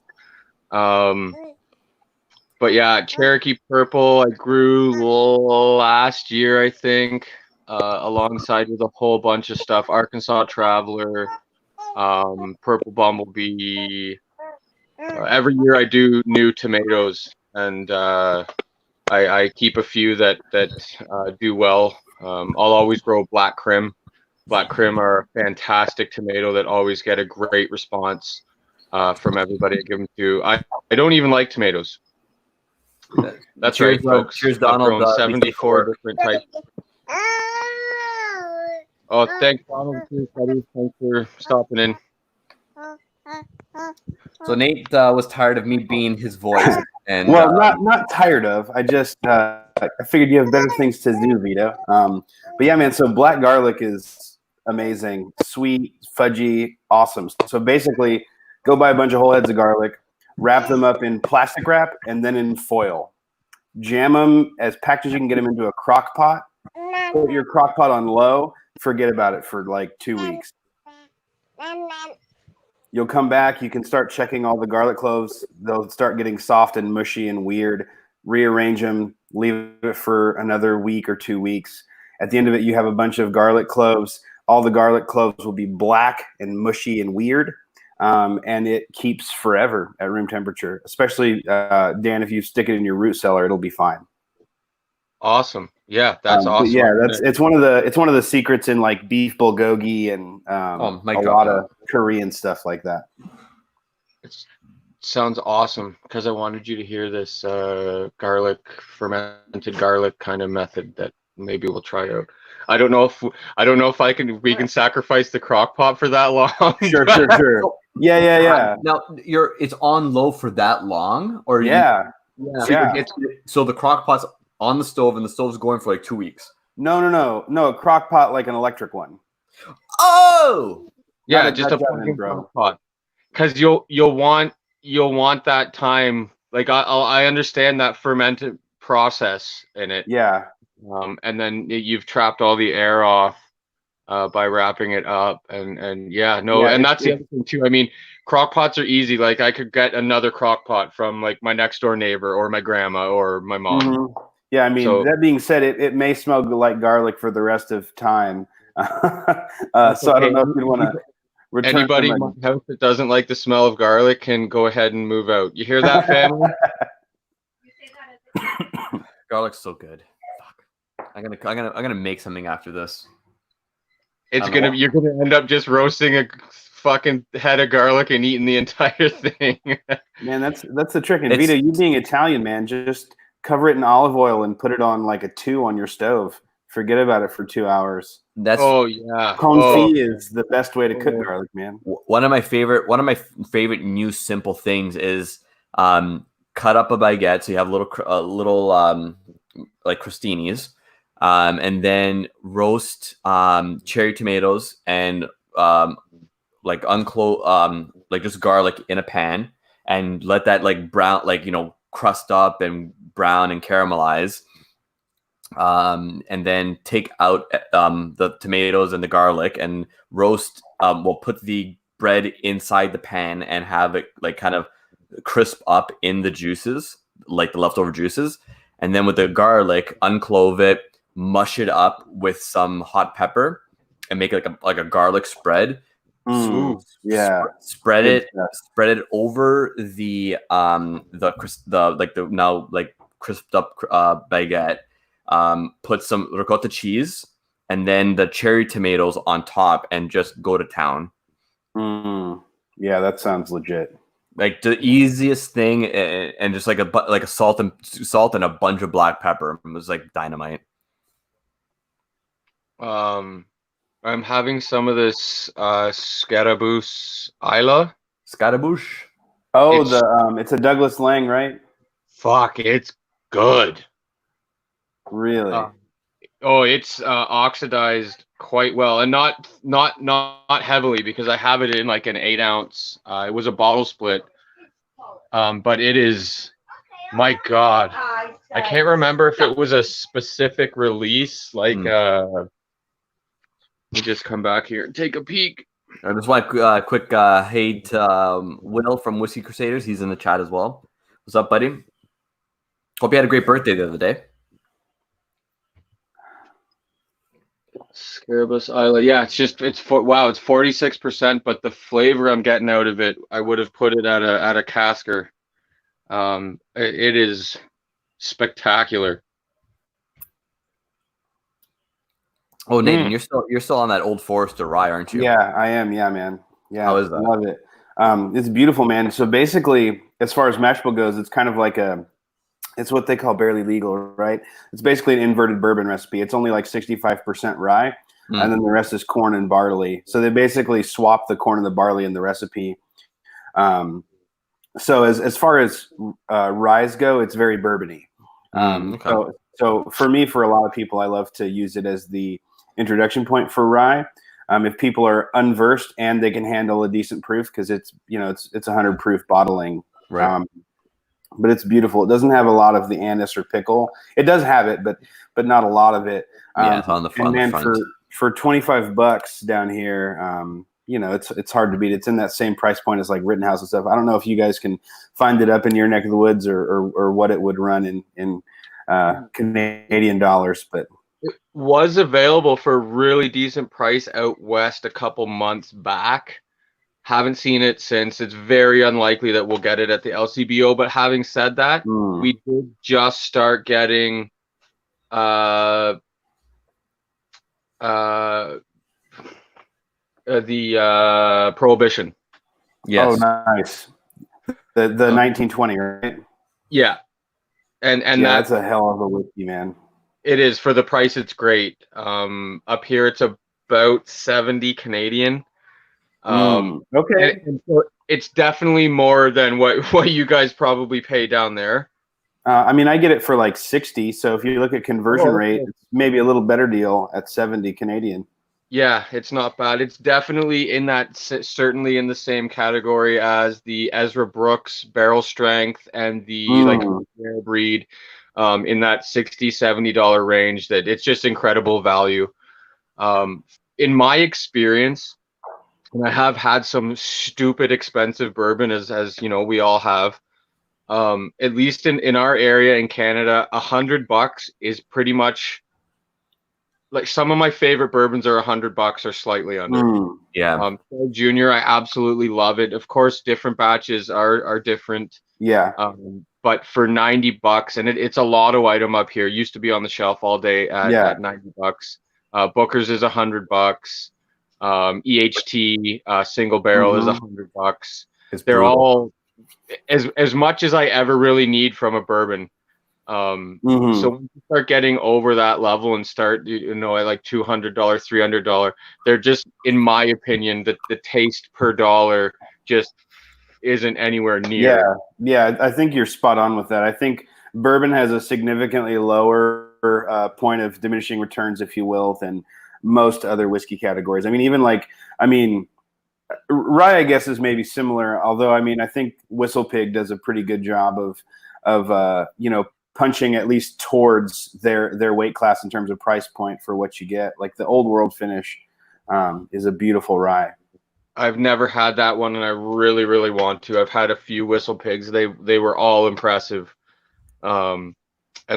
[SPEAKER 3] But yeah, Cherokee purple I grew last year, I think, alongside with a whole bunch of stuff. Arkansas Traveler, Purple Bumblebee. Every year I do new tomatoes, and I keep a few that do well. I'll always grow Black Krim. Black Krim are a fantastic tomato that always get a great response from everybody I give them to. I don't even like tomatoes. That's
[SPEAKER 1] Cheers,
[SPEAKER 3] right, folks.
[SPEAKER 1] Cheers,
[SPEAKER 3] I've
[SPEAKER 1] Donald.
[SPEAKER 3] grown 74 different types. Oh, thanks, Donald. Thanks, buddy. Thanks for stopping in.
[SPEAKER 1] So Nate was tired of me being his voice, and
[SPEAKER 6] well, not tired of. I just I figured you have better things to do, Vito. But yeah, man. So black garlic is amazing, sweet, fudgy, awesome. So basically, go buy a bunch of whole heads of garlic, wrap them up in plastic wrap, and then in foil. Jam them as packed as you can get them into a crock pot. Put your crock pot on low. Forget about it for like 2 weeks. You'll come back. You can start checking all the garlic cloves. They'll start getting soft and mushy and weird. Rearrange them. Leave it for another week or 2 weeks. At the end of it, you have a bunch of garlic cloves. All the garlic cloves will be black and mushy and weird. And it keeps forever at room temperature. Especially, Dan, if you stick it in your root cellar, it'll be fine.
[SPEAKER 3] Awesome. Yeah, that's awesome.
[SPEAKER 6] Yeah, it's one of the secrets in like beef bulgogi and a lot of Korean stuff like that.
[SPEAKER 3] It sounds awesome because I wanted you to hear this fermented garlic kind of method that maybe we'll try out. I don't know if we can sacrifice the crock pot for that long.
[SPEAKER 6] Sure. Yeah.
[SPEAKER 1] Now it's on low for that long, or
[SPEAKER 6] yeah.
[SPEAKER 1] So the crock pot's on the stove, and the stove's going for like 2 weeks.
[SPEAKER 6] No, a crock pot like an electric one.
[SPEAKER 1] Oh,
[SPEAKER 3] Yeah,
[SPEAKER 6] Not a
[SPEAKER 3] just a
[SPEAKER 6] Dutch oven,
[SPEAKER 3] fucking
[SPEAKER 6] bro.
[SPEAKER 3] crock pot. Because you'll want that time. Like I understand that fermented process in it.
[SPEAKER 6] Yeah.
[SPEAKER 3] And then you've trapped all the air off by wrapping it up, and yeah, no,
[SPEAKER 6] Yeah,
[SPEAKER 3] and that's the other thing too. I mean, crock pots are easy. Like I could get another crock pot from like my next door neighbor or my grandma or my mom.
[SPEAKER 6] Mhm. Yeah, I mean,
[SPEAKER 3] So-
[SPEAKER 6] that being said, it may smell like garlic for the rest of time. So I don't know if you'd want to return
[SPEAKER 3] Anybody in
[SPEAKER 6] them
[SPEAKER 3] my house that doesn't like the smell of garlic can go ahead and move out. You hear that, family?
[SPEAKER 1] Garlic's so good. Fuck. I'm gonna make something after this.
[SPEAKER 3] You're gonna end up just roasting a fucking head of garlic and eating the entire thing.
[SPEAKER 6] Man, that's the trick. And
[SPEAKER 1] It's-
[SPEAKER 6] Vito, you being Italian, man, just cover it in olive oil and put it on like a 2 on your stove. Forget about it for 2 hours.
[SPEAKER 1] That's
[SPEAKER 3] Oh yeah.
[SPEAKER 6] Confit is the best way to cook
[SPEAKER 3] Oh.
[SPEAKER 6] garlic, man.
[SPEAKER 1] one of my favorite new simple things is cut up a baguette so you have little like crostinis, and then roast cherry tomatoes and like like just garlic in a pan and let that like brown, like, you know, crust up and brown and caramelize, and then take out the tomatoes and the garlic and roast. We'll put the bread inside the pan and have it like kind of crisp up in the juices, like the leftover juices, and then with the garlic, unclove it, mush it up with some hot pepper, and make like a garlic spread.
[SPEAKER 6] Mm, yeah.
[SPEAKER 1] Spread
[SPEAKER 6] Good
[SPEAKER 1] it
[SPEAKER 6] stuff.
[SPEAKER 1] spread it over the now like crisped up baguette. Put some ricotta cheese and then the cherry tomatoes on top and just go to town.
[SPEAKER 6] Mm, yeah, that sounds legit.
[SPEAKER 1] Like the easiest thing, and just like a salt and a bunch of black pepper. It was like dynamite.
[SPEAKER 3] I'm having some of this Scarabous Isla.
[SPEAKER 1] Scaramouche.
[SPEAKER 6] Oh,
[SPEAKER 3] It's-
[SPEAKER 6] it's a Douglas Lang, right?
[SPEAKER 3] Fuck, it's good.
[SPEAKER 6] Really?
[SPEAKER 3] Oh, it's oxidized quite well, and not heavily because I have it in like an 8-ounce. It was a bottle split, but it is. My God, I can't remember if it was a specific release. Like, let me just come back here and take a peek.
[SPEAKER 1] I just want quick hey to Will from Whiskey Crusaders. He's in the chat as well. What's up, buddy? Hope you had a great birthday the other day.
[SPEAKER 3] Scarabous Isla. Yeah, it's 46%, but the flavor I'm getting out of it, I would have put it at a casker. It is spectacular.
[SPEAKER 1] Oh, Nathan, you're still on that Old Forester rye, aren't you?
[SPEAKER 6] Yeah, I am. Yeah, man. Yeah,
[SPEAKER 1] How is that?
[SPEAKER 6] Love it. It's beautiful, man. So basically, as far as mash bill goes, it's kind of like it's what they call barely legal, right? It's basically an inverted bourbon recipe. It's only like 65% rye, and then the rest is corn and barley. So they basically swap the corn and the barley in the recipe. So as far as ryes go, it's very bourbony.
[SPEAKER 1] Okay.
[SPEAKER 6] So for me, for a lot of people, I love to use it as the introduction point for rye. If people are unversed and they can handle a decent proof, because it's 100 proof bottling,
[SPEAKER 1] Right.
[SPEAKER 6] but it's beautiful. It doesn't have a lot of the anise or pickle. It does have it, but not a lot of it.
[SPEAKER 1] Yeah, it's on the front.
[SPEAKER 6] And man, for $25 down here, it's hard to beat. It's in that same price point as like Rittenhouse and stuff. I don't know if you guys can find it up in your neck of the woods or what it would run in Canadian dollars, but
[SPEAKER 3] It was available for a really decent price out west a couple months back. Haven't seen it since. It's very unlikely that we'll get it at the LCBO. But having said that, we did just start getting the Prohibition.
[SPEAKER 1] Yes.
[SPEAKER 6] Oh, nice. The 1920, right?
[SPEAKER 3] Yeah. And
[SPEAKER 6] that's a hell of a whiskey, man.
[SPEAKER 3] It is. For the price, it's great. Up here, it's about 70 Canadian.
[SPEAKER 6] Okay.
[SPEAKER 3] And so it's definitely more than what you guys probably pay down there.
[SPEAKER 6] I mean, I get it for like 60. So if you look at conversion rate, it's maybe a little better deal at 70 Canadian.
[SPEAKER 3] Yeah, it's not bad. It's definitely in that, certainly in the same category as the Ezra Brooks barrel strength and the like
[SPEAKER 6] Mm.
[SPEAKER 3] rare breed, in that $60-$70 range. That it's just incredible value. Um, in my experience, and I have had some stupid expensive bourbon, as you know, we all have. At least in our area in Canada, $100 is pretty much like some of my favorite bourbons are $100 or slightly under.
[SPEAKER 6] Mm.
[SPEAKER 1] Yeah.
[SPEAKER 3] Pearl Junior, I absolutely love it. Of course, different batches are different.
[SPEAKER 6] Yeah.
[SPEAKER 3] But for $90, and it's a lotto item up here. Used to be on the shelf all day at $90. Booker's is $100. EHT single barrel is $100.
[SPEAKER 6] It's
[SPEAKER 3] They're
[SPEAKER 6] brutal.
[SPEAKER 3] all as much as I ever really need from a bourbon.
[SPEAKER 6] Mhm.
[SPEAKER 3] So when you start getting over that level and start, you know, at like $200, $300, they're just, in my opinion, the taste per dollar just isn't anywhere near.
[SPEAKER 6] Yeah, I think you're spot on with that. I think bourbon has a significantly lower point of diminishing returns, if you will, than most other whiskey categories. I mean, even like, rye, I guess, is maybe similar. Although, I mean, I think Whistle Pig does a pretty good job of you know, punching at least towards their weight class in terms of price point for what you get. Like the Old World finish is a beautiful rye.
[SPEAKER 3] I've never had that one, and I really, really want to. I've had a few Whistle Pigs. They were all impressive. And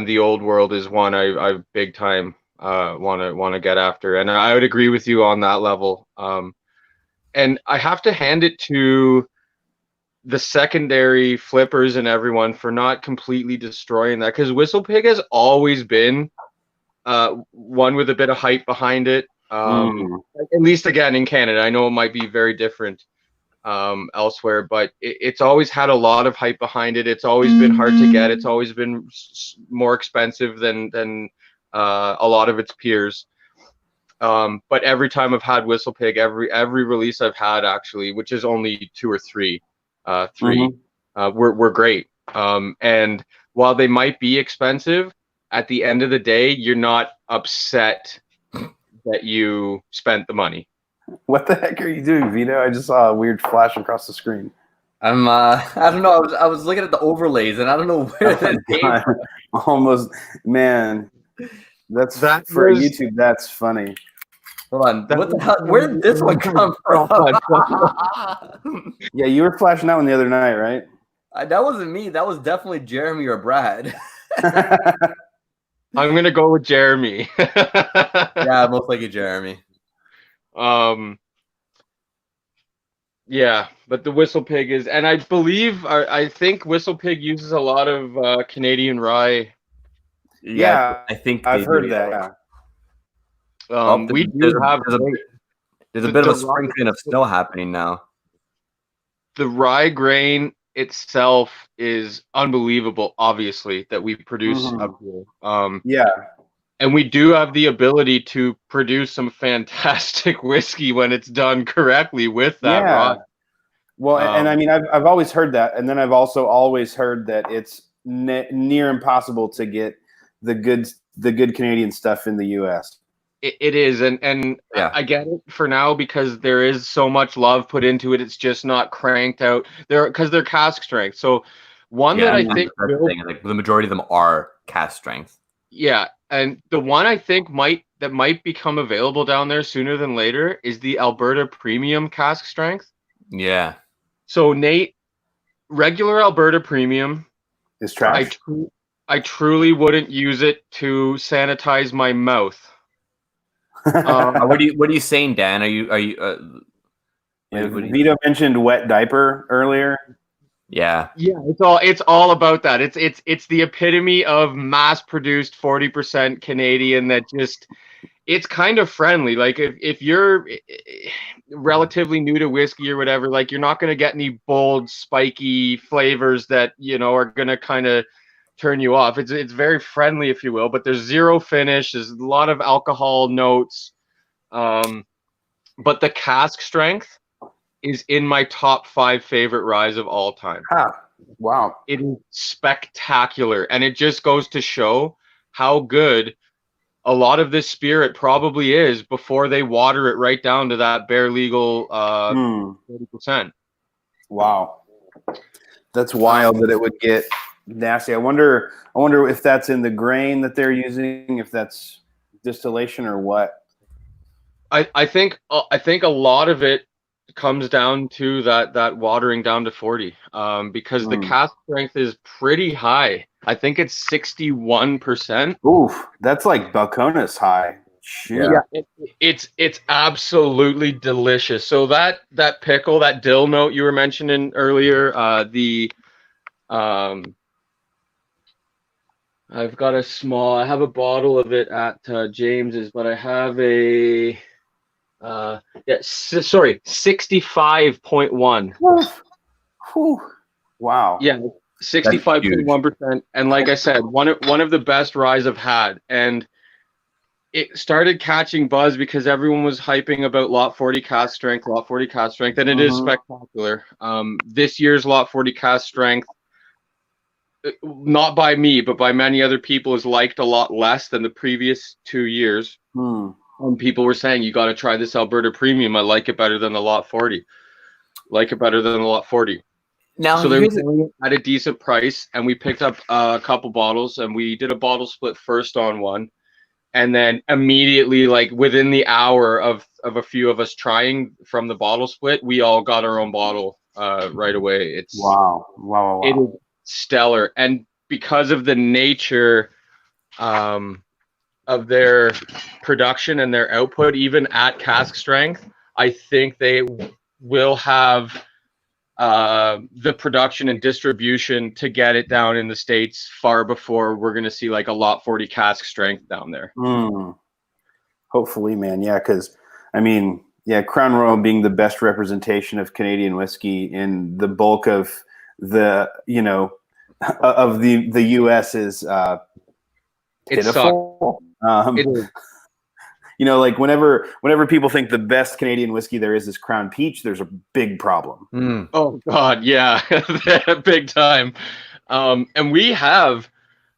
[SPEAKER 3] the Old World is one I big time want to get after, and I would agree with you on that level. And I have to hand it to the secondary flippers and everyone for not completely destroying that, because Whistle Pig has always been one with a bit of hype behind it. At least again in Canada. I know it might be very different elsewhere, but it's always had a lot of hype behind it. It's always been hard to get. It's always been more expensive than a lot of its peers. But every time I've had Whistle Pig, every release I've had, actually, which is only 2 or 3, were great. And while they might be expensive, at the end of the day, you're not upset that you spent the money.
[SPEAKER 6] What the heck are you doing, Vito? I just saw a weird flash across the screen.
[SPEAKER 1] I don't know. I was looking at the overlays, and I don't know where that came from.
[SPEAKER 6] Almost, man. That's for YouTube. That's funny.
[SPEAKER 1] Hold on. What the hell? Where did this one come from?
[SPEAKER 6] Yeah, you were flashing that one the other night, right?
[SPEAKER 1] That wasn't me. That was definitely Jeremy or Brad.
[SPEAKER 3] I'm gonna go with Jeremy.
[SPEAKER 1] Yeah, most likely Jeremy.
[SPEAKER 3] Yeah, but the Whistle Pig is, and I believe, I think Whistle Pig uses a lot of Canadian rye.
[SPEAKER 6] Yeah,
[SPEAKER 1] I think
[SPEAKER 6] I've heard that. Yeah.
[SPEAKER 3] We do have
[SPEAKER 1] there's a bit of a sprinkling of snow happening now.
[SPEAKER 3] The rye grain itself is unbelievable, obviously, that we produce up here.
[SPEAKER 6] Yeah.
[SPEAKER 3] And we do have the ability to produce some fantastic whiskey when it's done correctly with that rye.
[SPEAKER 6] Well, and I mean, I've always heard that, and then I've also always heard that it's near impossible to get the good Canadian stuff in the U.S.
[SPEAKER 3] It is, and
[SPEAKER 1] yeah.
[SPEAKER 3] I get it for now because there is so much love put into it. It's just not cranked out there because they're cask strength. So one that I think
[SPEAKER 1] like the majority of them are cask strength.
[SPEAKER 3] Yeah, and the one I think might become available down there sooner than later is the Alberta Premium cask strength.
[SPEAKER 1] Yeah.
[SPEAKER 3] So Nate, regular Alberta Premium
[SPEAKER 6] is trash.
[SPEAKER 3] I truly wouldn't use it to sanitize my mouth.
[SPEAKER 1] What are you saying, Dan? Are you?
[SPEAKER 6] Vito mentioned wet diaper earlier.
[SPEAKER 1] Yeah.
[SPEAKER 3] Yeah, it's all about that. It's the epitome of mass-produced 40% Canadian that just, it's kind of friendly. Like if you're relatively new to whiskey or whatever, like you're not going to get any bold, spiky flavors that, you know, are going to kind of turn you off. It's very friendly, if you will, but there's zero finish. There's a lot of alcohol notes. But the cask strength is in my top 5 favorite ryes of all time.
[SPEAKER 6] Wow.
[SPEAKER 3] It is spectacular. And it just goes to show how good a lot of this spirit probably is before they water it right down to that bare legal 30%.
[SPEAKER 6] Wow, that's wild that it would get nasty. I wonder if that's in the grain that they're using, if that's distillation or what.
[SPEAKER 3] I think a lot of it comes down to that watering down to 40, because the cask strength is pretty high. I think it's 61%.
[SPEAKER 6] Oof, that's like Balcones high. Shoot.
[SPEAKER 3] Yeah, it's absolutely delicious. So that pickle, that dill note you were mentioning earlier, I've got I have a bottle of it at James's, but I have a 65.1.
[SPEAKER 6] Whew. Wow.
[SPEAKER 3] Yeah, 65.1%. And like I said, one of the best ryes I've had. And it started catching buzz because everyone was hyping about Lot 40 cask strength, and it is spectacular. This year's Lot 40 cask strength, not by me, but by many other people, is liked a lot less than the previous 2 years. People were saying, you got to try this Alberta Premium. I like it better than the Lot 40. Now, so they were selling it at a decent price, and we picked up a couple bottles, and we did a bottle split first on one. And then immediately, like within the hour of a few of us trying from the bottle split, we all got our own bottle right away. It's
[SPEAKER 6] wow.
[SPEAKER 3] It is stellar. And because of the nature of their production and their output, even at cask strength, I think they will have the production and distribution to get it down in the States far before we're going to see like a Lot 40 cask strength down there.
[SPEAKER 6] Hopefully, man. Yeah, because I mean, Crown Royal being the best representation of Canadian whiskey in the bulk of the of the U.S. is pitiful.
[SPEAKER 3] It is.
[SPEAKER 6] Like whenever people think the best Canadian whiskey there is Crown Peach, there's a big problem.
[SPEAKER 3] Oh God, yeah, big time. And we have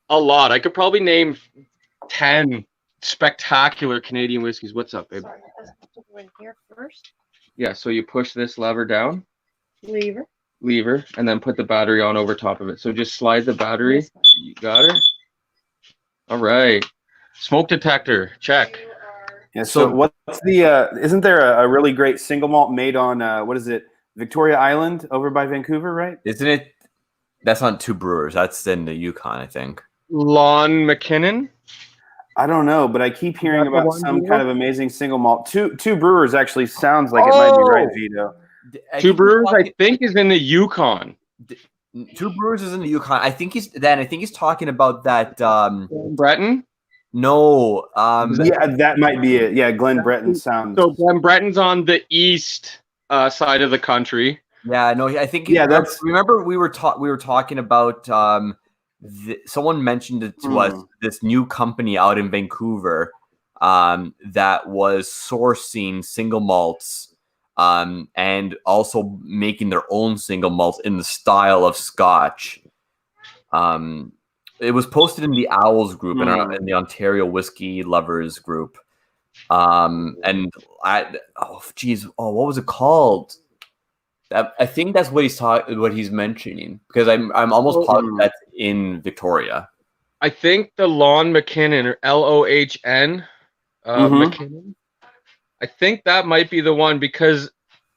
[SPEAKER 3] a lot. I could probably name 10 spectacular Canadian whiskeys. What's up, babe?
[SPEAKER 5] Sorry, right here first.
[SPEAKER 3] Yeah, so you push this lever down.
[SPEAKER 5] Lever,
[SPEAKER 3] and then put the battery on over top of it. So just slide the battery. You got her? All right. Smoke detector, check.
[SPEAKER 6] Yeah, so what's the isn't there a really great single malt made on what is it, Victoria Island over by Vancouver, right?
[SPEAKER 1] Isn't it? That's not Two Brewers. That's in the Yukon, I think.
[SPEAKER 3] Lon McKinnon?
[SPEAKER 6] I don't know, but I keep hearing about some kind of amazing single malt. Two Brewers actually sounds like it might be right, Vito.
[SPEAKER 3] Two Brewers, I think, is in the Yukon.
[SPEAKER 1] Two Brewers is in the Yukon. I think he's talking about that.
[SPEAKER 3] Breton?
[SPEAKER 1] No.
[SPEAKER 6] Yeah, that might be it. Yeah, Glen Breton sounds.
[SPEAKER 3] So Glen Breton's on the east side of the country.
[SPEAKER 1] Yeah, no, I think.
[SPEAKER 6] Yeah, that's.
[SPEAKER 1] Remember, we were talking about. Someone mentioned it to us. This new company out in Vancouver, that was sourcing single malts, and also making their own single malts in the style of Scotch. It was posted in the Owls group in the Ontario Whiskey Lovers group. And what was it called? I think that's what he's mentioning, because I'm almost positive that's in Victoria.
[SPEAKER 3] I think the Lon McKinnon, or Lohn, McKinnon. I think that might be the one, because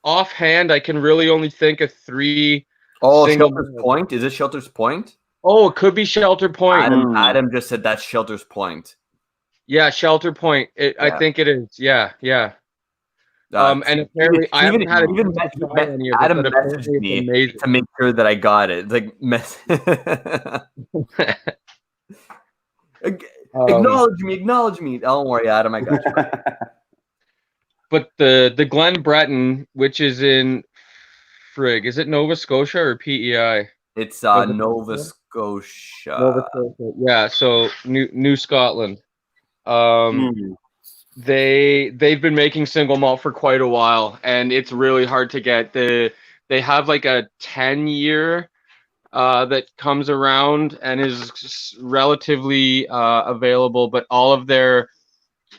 [SPEAKER 3] offhand I can really only think of 3.
[SPEAKER 1] Oh, Shelter's Point. Is it Shelter's Point?
[SPEAKER 3] Oh, it could be Shelter Point.
[SPEAKER 1] Adam just said that's Shelter's Point.
[SPEAKER 3] Yeah, Shelter Point. I think it is. Yeah. And apparently, I haven't had it.
[SPEAKER 1] Adam messaged me to make sure that I got it. Acknowledge me. Don't worry, Adam. I got you.
[SPEAKER 3] But the Glen Breton, which is in Frig, is it Nova Scotia or PEI?
[SPEAKER 1] It's Nova Scotia.
[SPEAKER 3] Yeah, so New Scotland. They've been making single malt for quite a while, and it's really hard to get. They have like a 10-year that comes around and is relatively available, but all of their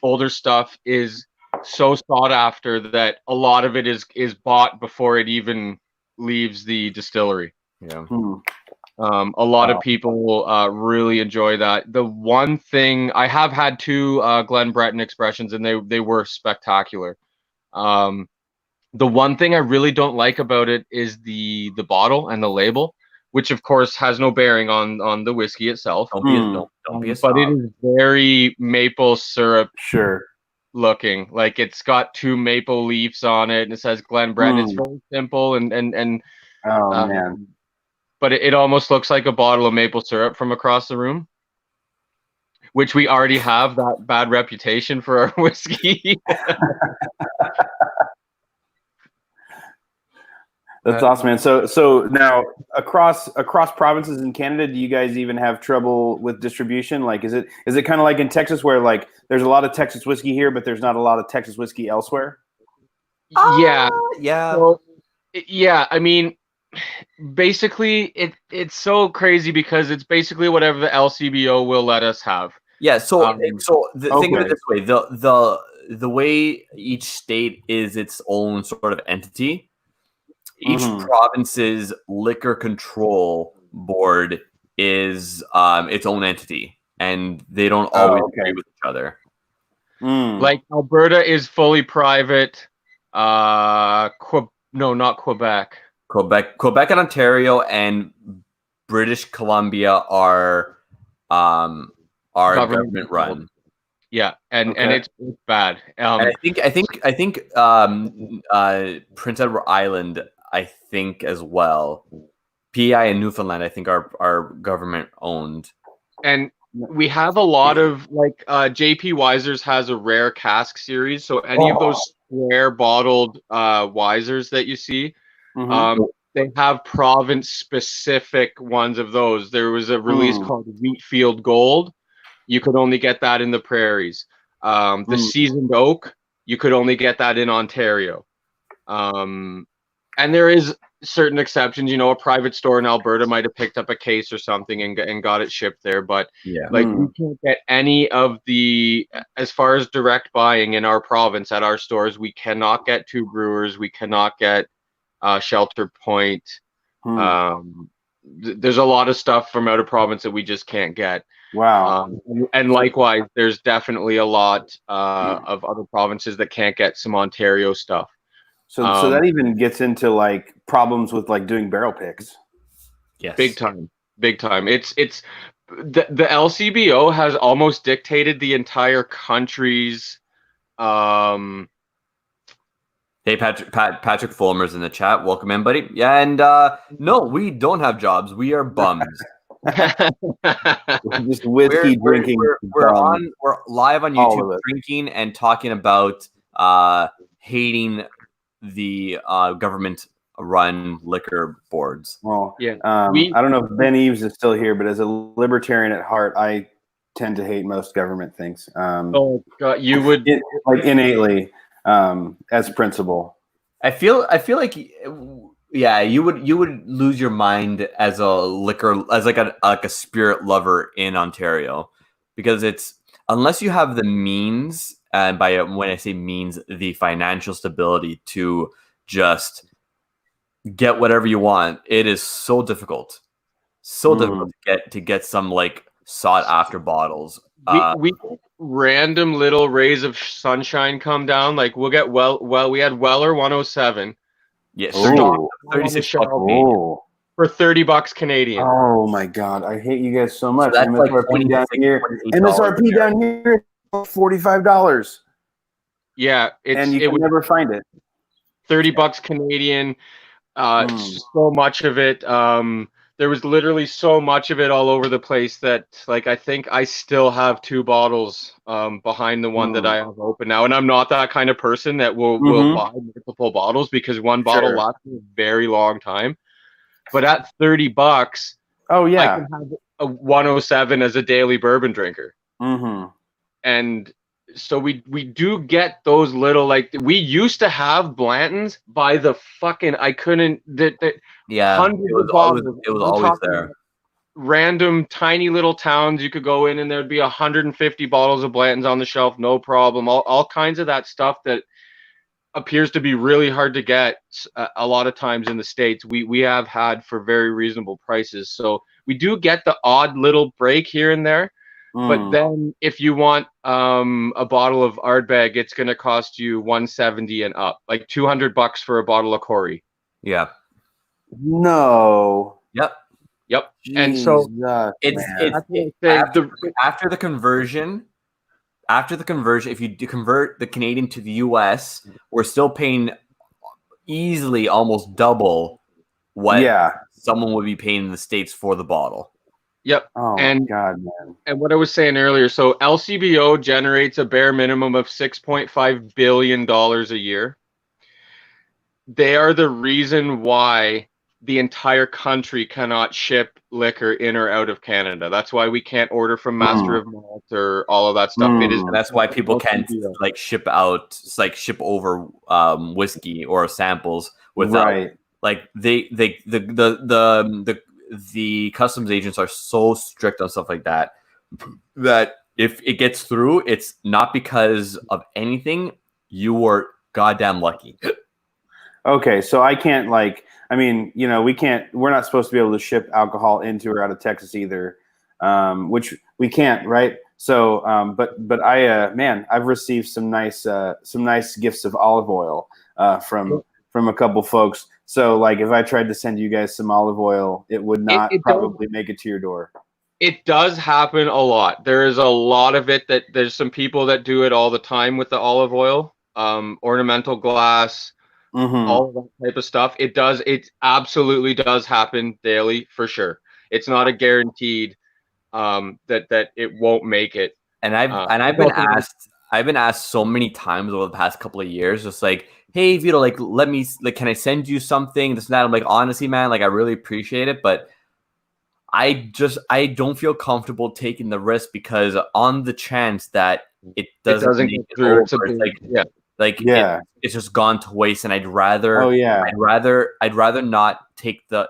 [SPEAKER 3] older stuff is so sought after that a lot of it is bought before it even leaves the distillery.
[SPEAKER 1] Yeah.
[SPEAKER 3] A lot of people really enjoy that. The one thing I have had two Glen Breton expressions, and they were spectacular. The one thing I really don't like about it is the bottle and the label, which of course has no bearing on the whiskey itself.
[SPEAKER 1] Don't be a
[SPEAKER 3] But it
[SPEAKER 1] snob.
[SPEAKER 3] is very maple syrup
[SPEAKER 6] Sure.
[SPEAKER 3] looking. Like it's got two maple leaves on it, and it says Glen Breton. It's very simple and
[SPEAKER 6] Oh man.
[SPEAKER 3] but it almost looks like a bottle of maple syrup from across the room, which we already have that bad reputation for our whiskey.
[SPEAKER 6] That's awesome, man. So now across provinces in Canada, do you guys even have trouble with distribution? Like, is it kind of like in Texas where like there's a lot of Texas whiskey here, but there's not a lot of Texas whiskey elsewhere?
[SPEAKER 3] Yeah.
[SPEAKER 1] Yeah.
[SPEAKER 3] So, yeah, I mean, basically, it's so crazy because it's basically whatever the LCBO will let us have.
[SPEAKER 1] Yeah. So think of it
[SPEAKER 6] okay.
[SPEAKER 1] this way: the way each state is its own sort of entity. Each province's liquor control board is its own entity, and they don't always agree with each other.
[SPEAKER 3] Like Alberta is fully private. No, not Quebec.
[SPEAKER 1] Quebec and Ontario and British Columbia are government run.
[SPEAKER 3] Yeah, and it's bad.
[SPEAKER 1] And I think Prince Edward Island, I think as well. PEI and Newfoundland, I think are government owned.
[SPEAKER 3] And we have a lot of like JP Wisers has a rare cask series, so any of those square bottled Wisers that you see, they have province specific ones of those. There was a release called Wheatfield Gold. You could only get that in the prairies. The Seasoned Oak, you could only get that in Ontario. And there is certain exceptions. You know, a private store in Alberta might have picked up a case or something and got it shipped there. But like we can't get any of the, as far as direct buying in our province at our stores, we cannot get Two Brewers. We cannot get Shelter Point. There's a lot of stuff from out of province that we just can't get.
[SPEAKER 6] Wow.
[SPEAKER 3] And likewise, there's definitely a lot of other provinces that can't get some Ontario stuff.
[SPEAKER 6] So that even gets into like problems with like doing barrel picks.
[SPEAKER 1] Yes.
[SPEAKER 3] Big time. It's the LCBO has almost dictated the entire country's.
[SPEAKER 1] Hey, Patrick Fulmer's in the chat. Welcome in, buddy. Yeah, and no, we don't have jobs. We are bums.
[SPEAKER 6] Just whiskey drinking.
[SPEAKER 1] We're live on YouTube drinking and talking about hating the government-run liquor boards.
[SPEAKER 6] Well, yeah. I don't know if Ben Eves is still here, but as a libertarian at heart, I tend to hate most government things.
[SPEAKER 3] Oh God, you would
[SPEAKER 6] like innately. As principle,
[SPEAKER 1] I feel like you would lose your mind as a liquor as like a spirit lover in Ontario, because it's unless you have the means, and by when I say means, the financial stability to just get whatever you want, it is so difficult to get some like sought after bottles.
[SPEAKER 3] We random little rays of sunshine come down. Like we'll get we had Weller 107.
[SPEAKER 1] Yes,
[SPEAKER 3] 36 for $30 Canadian.
[SPEAKER 6] Oh my God, I hate you guys so much.
[SPEAKER 1] So that's
[SPEAKER 6] MSRP down here. MSRP down here, $45.
[SPEAKER 3] Yeah,
[SPEAKER 6] and you can never find it.
[SPEAKER 3] $30 Canadian. So much of it. There was literally so much of it all over the place that, like, I think I still have 2 bottles behind the one that I have open now. And I'm not that kind of person that will buy multiple bottles, because one bottle lasts a very long time. But at $30, I can have a 107 as a daily bourbon drinker. And so we do get those little, like, we used to have Blanton's by the fucking, I couldn't,
[SPEAKER 1] Yeah,
[SPEAKER 3] hundreds of bottles.
[SPEAKER 1] it was
[SPEAKER 3] I'm
[SPEAKER 1] always
[SPEAKER 3] talking
[SPEAKER 1] there.
[SPEAKER 3] random tiny little towns you could go in and there'd be 150 bottles of Blanton's on the shelf, no problem. All kinds of that stuff that appears to be really hard to get a lot of times in the States. We have had for very reasonable prices. So we do get the odd little break here and there. But then if you want a bottle of Ardbeg, it's going to cost you $170 and up, like $200 for a bottle of Corey.
[SPEAKER 1] Yeah.
[SPEAKER 6] No.
[SPEAKER 3] Yep. And so
[SPEAKER 1] after the conversion, if you convert the Canadian to the US, we're still paying easily almost double what someone would be paying in the States for the bottle.
[SPEAKER 3] Yep.
[SPEAKER 6] Oh
[SPEAKER 3] and,
[SPEAKER 6] my God, man.
[SPEAKER 3] And what I was saying earlier, so LCBO generates a bare minimum of $6.5 billion a year. They are the reason why the entire country cannot ship liquor in or out of Canada. That's why we can't order from Master of Malt or all of that stuff. It is,
[SPEAKER 1] and that's why people can't like ship over whiskey or samples without like the customs agents are so strict on stuff like that if it gets through, it's not because of anything. You were goddamn lucky.
[SPEAKER 6] Okay, so I can't we're not supposed to be able to ship alcohol into or out of Texas either, which we can't, right? So, but I've received some nice gifts of olive oil from a couple folks. So, like, if I tried to send you guys some olive oil, it would not probably make it to your door.
[SPEAKER 3] It does happen a lot. There is a lot of it that there's some people that do it all the time with the olive oil, ornamental glass. All of that type of stuff. It absolutely does happen daily for sure. It's not a guaranteed that it won't make it.
[SPEAKER 1] And I've been asked so many times over the past couple of years, just like, hey Vito, like can I send you something? This and that. I'm like, honestly, man, like I really appreciate it, but I don't feel comfortable taking the risk because on the chance that it doesn't get through, it's just gone to waste, and I'd rather not take the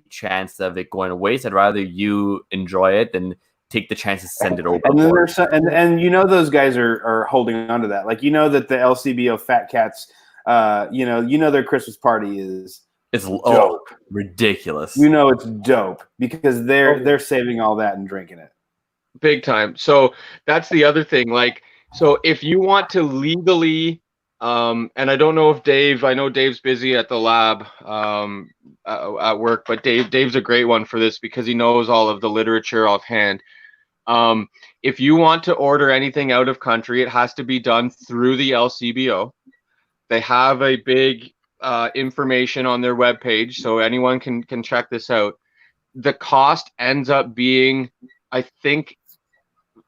[SPEAKER 1] chance of it going to waste. I'd rather you enjoy it than take the chance to send it over.
[SPEAKER 6] And then and you know those guys are holding on to that. Like, you know that the LCBO Fat Cats, you know their Christmas party is dope.
[SPEAKER 1] Ridiculous.
[SPEAKER 6] You know it's dope because they're saving all that and drinking it.
[SPEAKER 3] Big time. So that's the other thing. Like, so if you want to legally, and I don't know if I know Dave's busy at the lab at work, but Dave's a great one for this because he knows all of the literature offhand. If you want to order anything out of country, it has to be done through the LCBO. They have a big information on their webpage, so anyone can check this out. The cost ends up being, I think,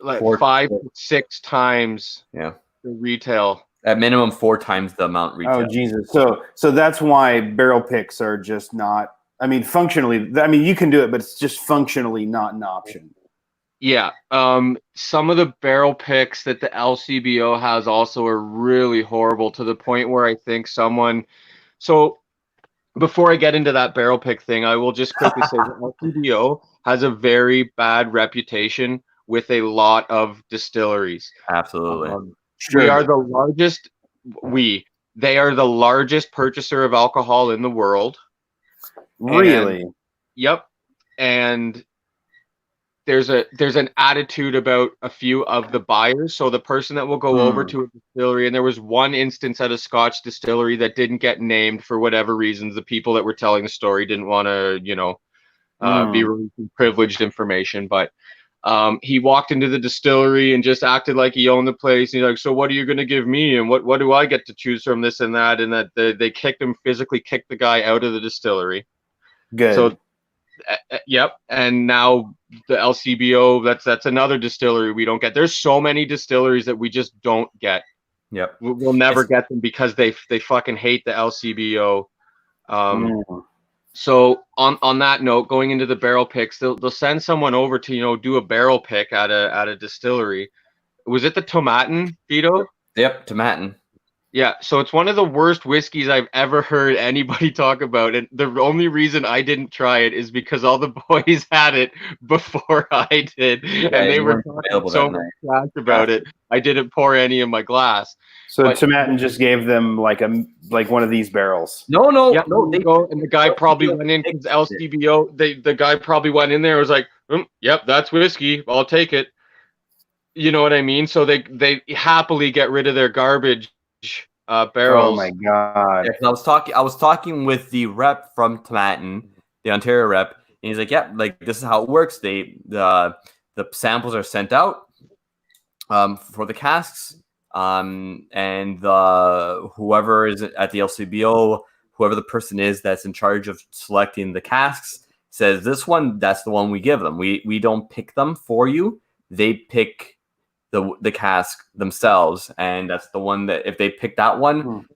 [SPEAKER 3] like 5 to 6 times the retail.
[SPEAKER 1] At minimum 4 times the amount retail.
[SPEAKER 6] Oh Jesus! So that's why barrel picks are just not. I mean, functionally, you can do it, but it's just functionally not an option.
[SPEAKER 3] Yeah. Some of the barrel picks that the LCBO has also are really horrible, to the point where I think someone. So before I get into that barrel pick thing, I will just quickly say that LCBO has a very bad reputation with a lot of distilleries.
[SPEAKER 1] Absolutely.
[SPEAKER 3] Sure. They are the largest purchaser of alcohol in the world.
[SPEAKER 6] Really?
[SPEAKER 3] Yep. And there's an attitude about a few of the buyers. So the person that will go over to a distillery, and there was one instance at a Scotch distillery that didn't get named for whatever reasons. The people that were telling the story didn't want to, be releasing privileged information, but he walked into the distillery and just acted like he owned the place. He's like, so what are you going to give me? And what do I get to choose from, this and that? And that they physically kicked the guy out of the distillery.
[SPEAKER 6] Good.
[SPEAKER 3] So, yep. And now the LCBO, that's another distillery we don't get. There's so many distilleries that we just don't get.
[SPEAKER 1] Yep.
[SPEAKER 3] We'll never get them because they fucking hate the LCBO. So on that note, going into the barrel picks, they'll send someone over to do a barrel pick at a distillery. Was it the Tomatin, Vito?
[SPEAKER 1] Yep, Tomatin.
[SPEAKER 3] Yeah, so it's one of the worst whiskeys I've ever heard anybody talk about, and the only reason I didn't try it is because all the boys had it before I did, and they
[SPEAKER 1] you
[SPEAKER 3] were
[SPEAKER 1] weren't
[SPEAKER 3] talking
[SPEAKER 1] available
[SPEAKER 3] so
[SPEAKER 1] that
[SPEAKER 3] much
[SPEAKER 1] night.
[SPEAKER 3] trash about it. I didn't pour any in my glass.
[SPEAKER 6] So
[SPEAKER 3] But-
[SPEAKER 6] Tomatin just gave them like one of these barrels.
[SPEAKER 1] No,
[SPEAKER 3] Yeah,
[SPEAKER 1] no,
[SPEAKER 3] they go, and the guy probably went in because LCBO. The guy probably went in there and was like, "Yep, that's whiskey. I'll take it." You know what I mean? So they happily get rid of their garbage barrels.
[SPEAKER 6] Oh my god!
[SPEAKER 1] Yeah, 'cause I was talking with the rep from Tomatin, the Ontario rep, and he's like, "Yeah, like this is how it works. The samples are sent out for the casks, and whoever is at the LCBO, whoever the person is that's in charge of selecting the casks, says this one, that's the one we give them. We don't pick them for you. They pick the cask themselves, and that's the one that if they pick that one,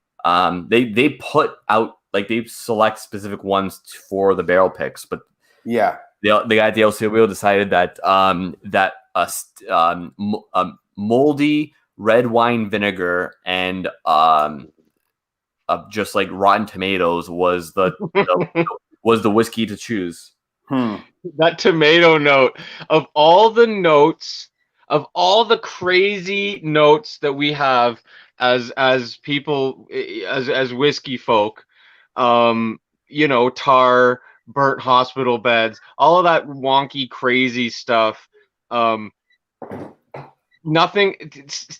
[SPEAKER 1] they put out like they select specific ones for the barrel picks. But
[SPEAKER 6] Yeah,
[SPEAKER 1] the guy at the LCBO decided that moldy red wine vinegar and just like rotten tomatoes was the whiskey to choose.
[SPEAKER 3] That tomato note of all the notes, of all the crazy notes that we have as people, as whiskey folk, you know, tar, burnt hospital beds, all of that wonky crazy stuff. Nothing.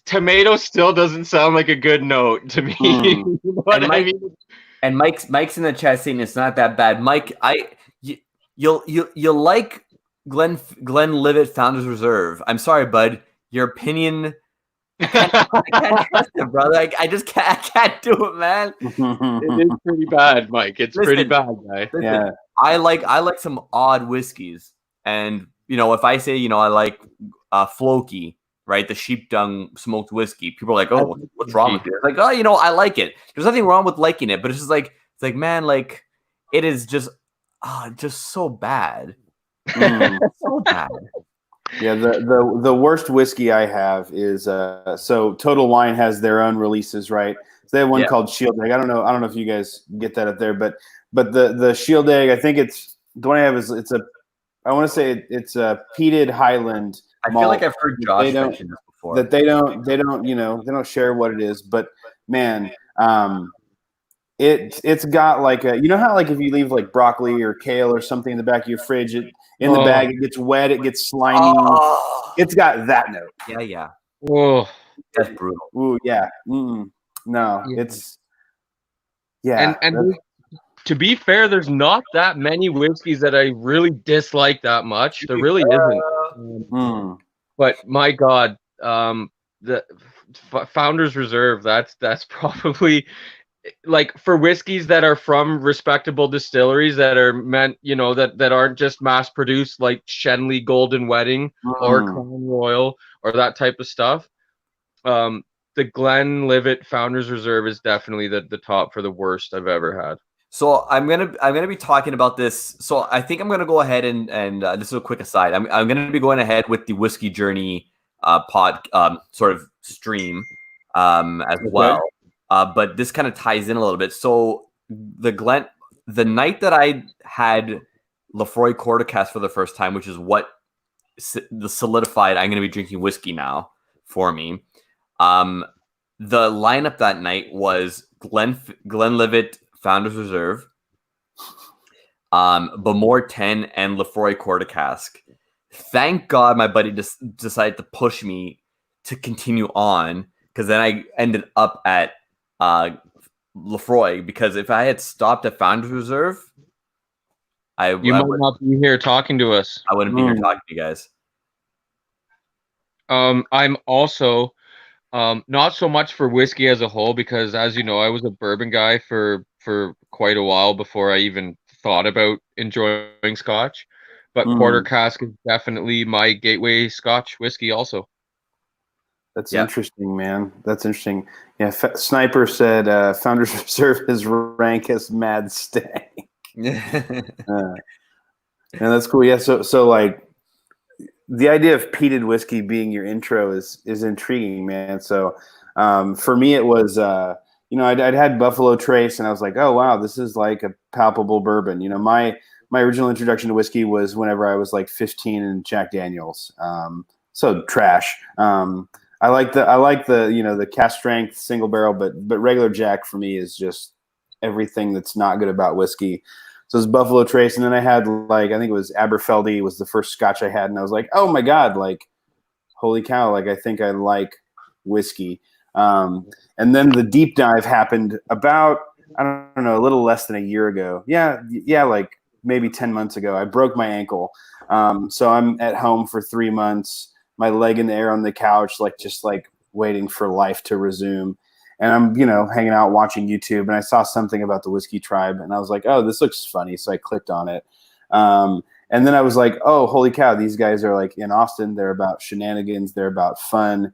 [SPEAKER 3] Tomato still doesn't sound like a good note to me. You know what I mean?
[SPEAKER 1] And Mike's in the chat saying it's not that bad. Mike, you'll like Glenlivet Founders Reserve. I'm sorry, bud. Your opinion, I can't trust it, brother. I just can't do it, man.
[SPEAKER 3] It is pretty bad, Mike. It's pretty bad, guy.
[SPEAKER 1] Listen,
[SPEAKER 6] yeah.
[SPEAKER 1] I like some odd whiskeys, and you know, if I say I like Floki, right, the sheep dung smoked whiskey, people are like, oh, what's wrong with it? It's like, oh, I like it. There's nothing wrong with liking it, but it's just like man, like it is just so bad. So bad.
[SPEAKER 6] Yeah, the worst whiskey I have is so Total Wine has their own releases, right? So they have one called Shield Egg. I don't know if you guys get that up there, but the Shield Egg, I think it's the one I have is I want to say it's a peated Highland.
[SPEAKER 1] I feel like I've heard Josh mention this before.
[SPEAKER 6] That they don't share what it is, but man, it's got like how like if you leave like broccoli or kale or something in the back of your fridge, the bag, it gets wet, it gets slimy. It's got that note.
[SPEAKER 1] Yeah.
[SPEAKER 3] Oh,
[SPEAKER 1] that's brutal.
[SPEAKER 6] Ooh, yeah. No, it's
[SPEAKER 3] And to be fair, there's not that many whiskeys that I really dislike that much. There really isn't. But my God, the Founders Reserve, that's probably like for whiskeys that are from respectable distilleries that are meant, that aren't just mass produced like Shenley Golden Wedding or Crown Royal or that type of stuff. The Glenlivet Founders Reserve is definitely the top for the worst I've ever had.
[SPEAKER 1] So I'm gonna be talking about this. So I think I'm gonna go ahead and this is a quick aside. I'm gonna be going ahead with the Whiskey Journey sort of stream as well. But this kind of ties in a little bit. So the night that I had Lefroy Corticast for the first time, which is what the solidified I'm going to be drinking whiskey now for me. The lineup that night was Glenlivet Founders Reserve, Bowmore 10, and Lefroy Corticast. Thank God my buddy decided to push me to continue on, because then I ended up at Lefroy, because if I had stopped at Founders Reserve,
[SPEAKER 3] you might not be here talking to us.
[SPEAKER 1] I wouldn't be here talking to you guys.
[SPEAKER 3] I'm also not so much for whiskey as a whole, because as you know, I was a bourbon guy for quite a while before I even thought about enjoying Scotch. But Porter Cask is definitely my gateway Scotch whiskey also.
[SPEAKER 6] That's interesting, man. That's interesting. Yeah, Sniper said Founders Reserve is rank as Mad Stank. And that's cool. Yeah, so like the idea of peated whiskey being your intro is intriguing, man. So for me, it was I'd had Buffalo Trace, and I was like, oh wow, this is like a palpable bourbon. My original introduction to whiskey was whenever I was like 15 and Jack Daniels. So trash. I like the the cast strength single barrel, but regular Jack for me is just everything that's not good about whiskey. So it's Buffalo Trace, and then I had I think it was Aberfeldy was the first Scotch I had, and I was like, oh my god, holy cow, I think I like whiskey. And then the deep dive happened about I don't know, a little less than a year ago. Yeah, maybe 10 months ago. I broke my ankle, so I'm at home for 3 months, my leg in the air on the couch, just waiting for life to resume. And I'm, hanging out watching YouTube, and I saw something about the Whiskey Tribe, and I was like, oh, this looks funny. So I clicked on it. And then I was like, oh, holy cow, these guys are in Austin. They're about shenanigans. They're about fun.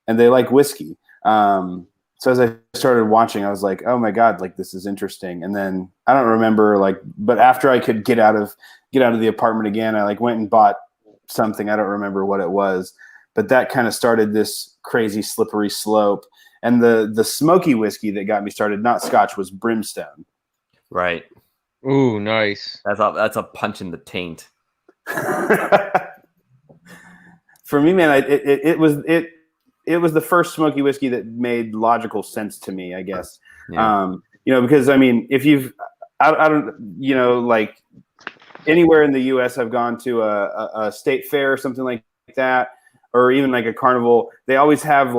[SPEAKER 6] And they like whiskey. So as I started watching, I was like, oh my God, this is interesting. And then I don't remember but after I could get out of the apartment again, I went and bought something. I don't remember what it was, but that kind of started this crazy slippery slope. And the smoky whiskey that got me started, not Scotch, was Brimstone.
[SPEAKER 1] Right.
[SPEAKER 3] Ooh, nice.
[SPEAKER 1] That's a punch in the taint.
[SPEAKER 6] For me, man, it was the first smoky whiskey that made logical sense to me, I guess.
[SPEAKER 1] Yeah.
[SPEAKER 6] Because I mean, if you've, I don't, anywhere in the U.S. I've gone to a state fair or something like that, or even a carnival, they always have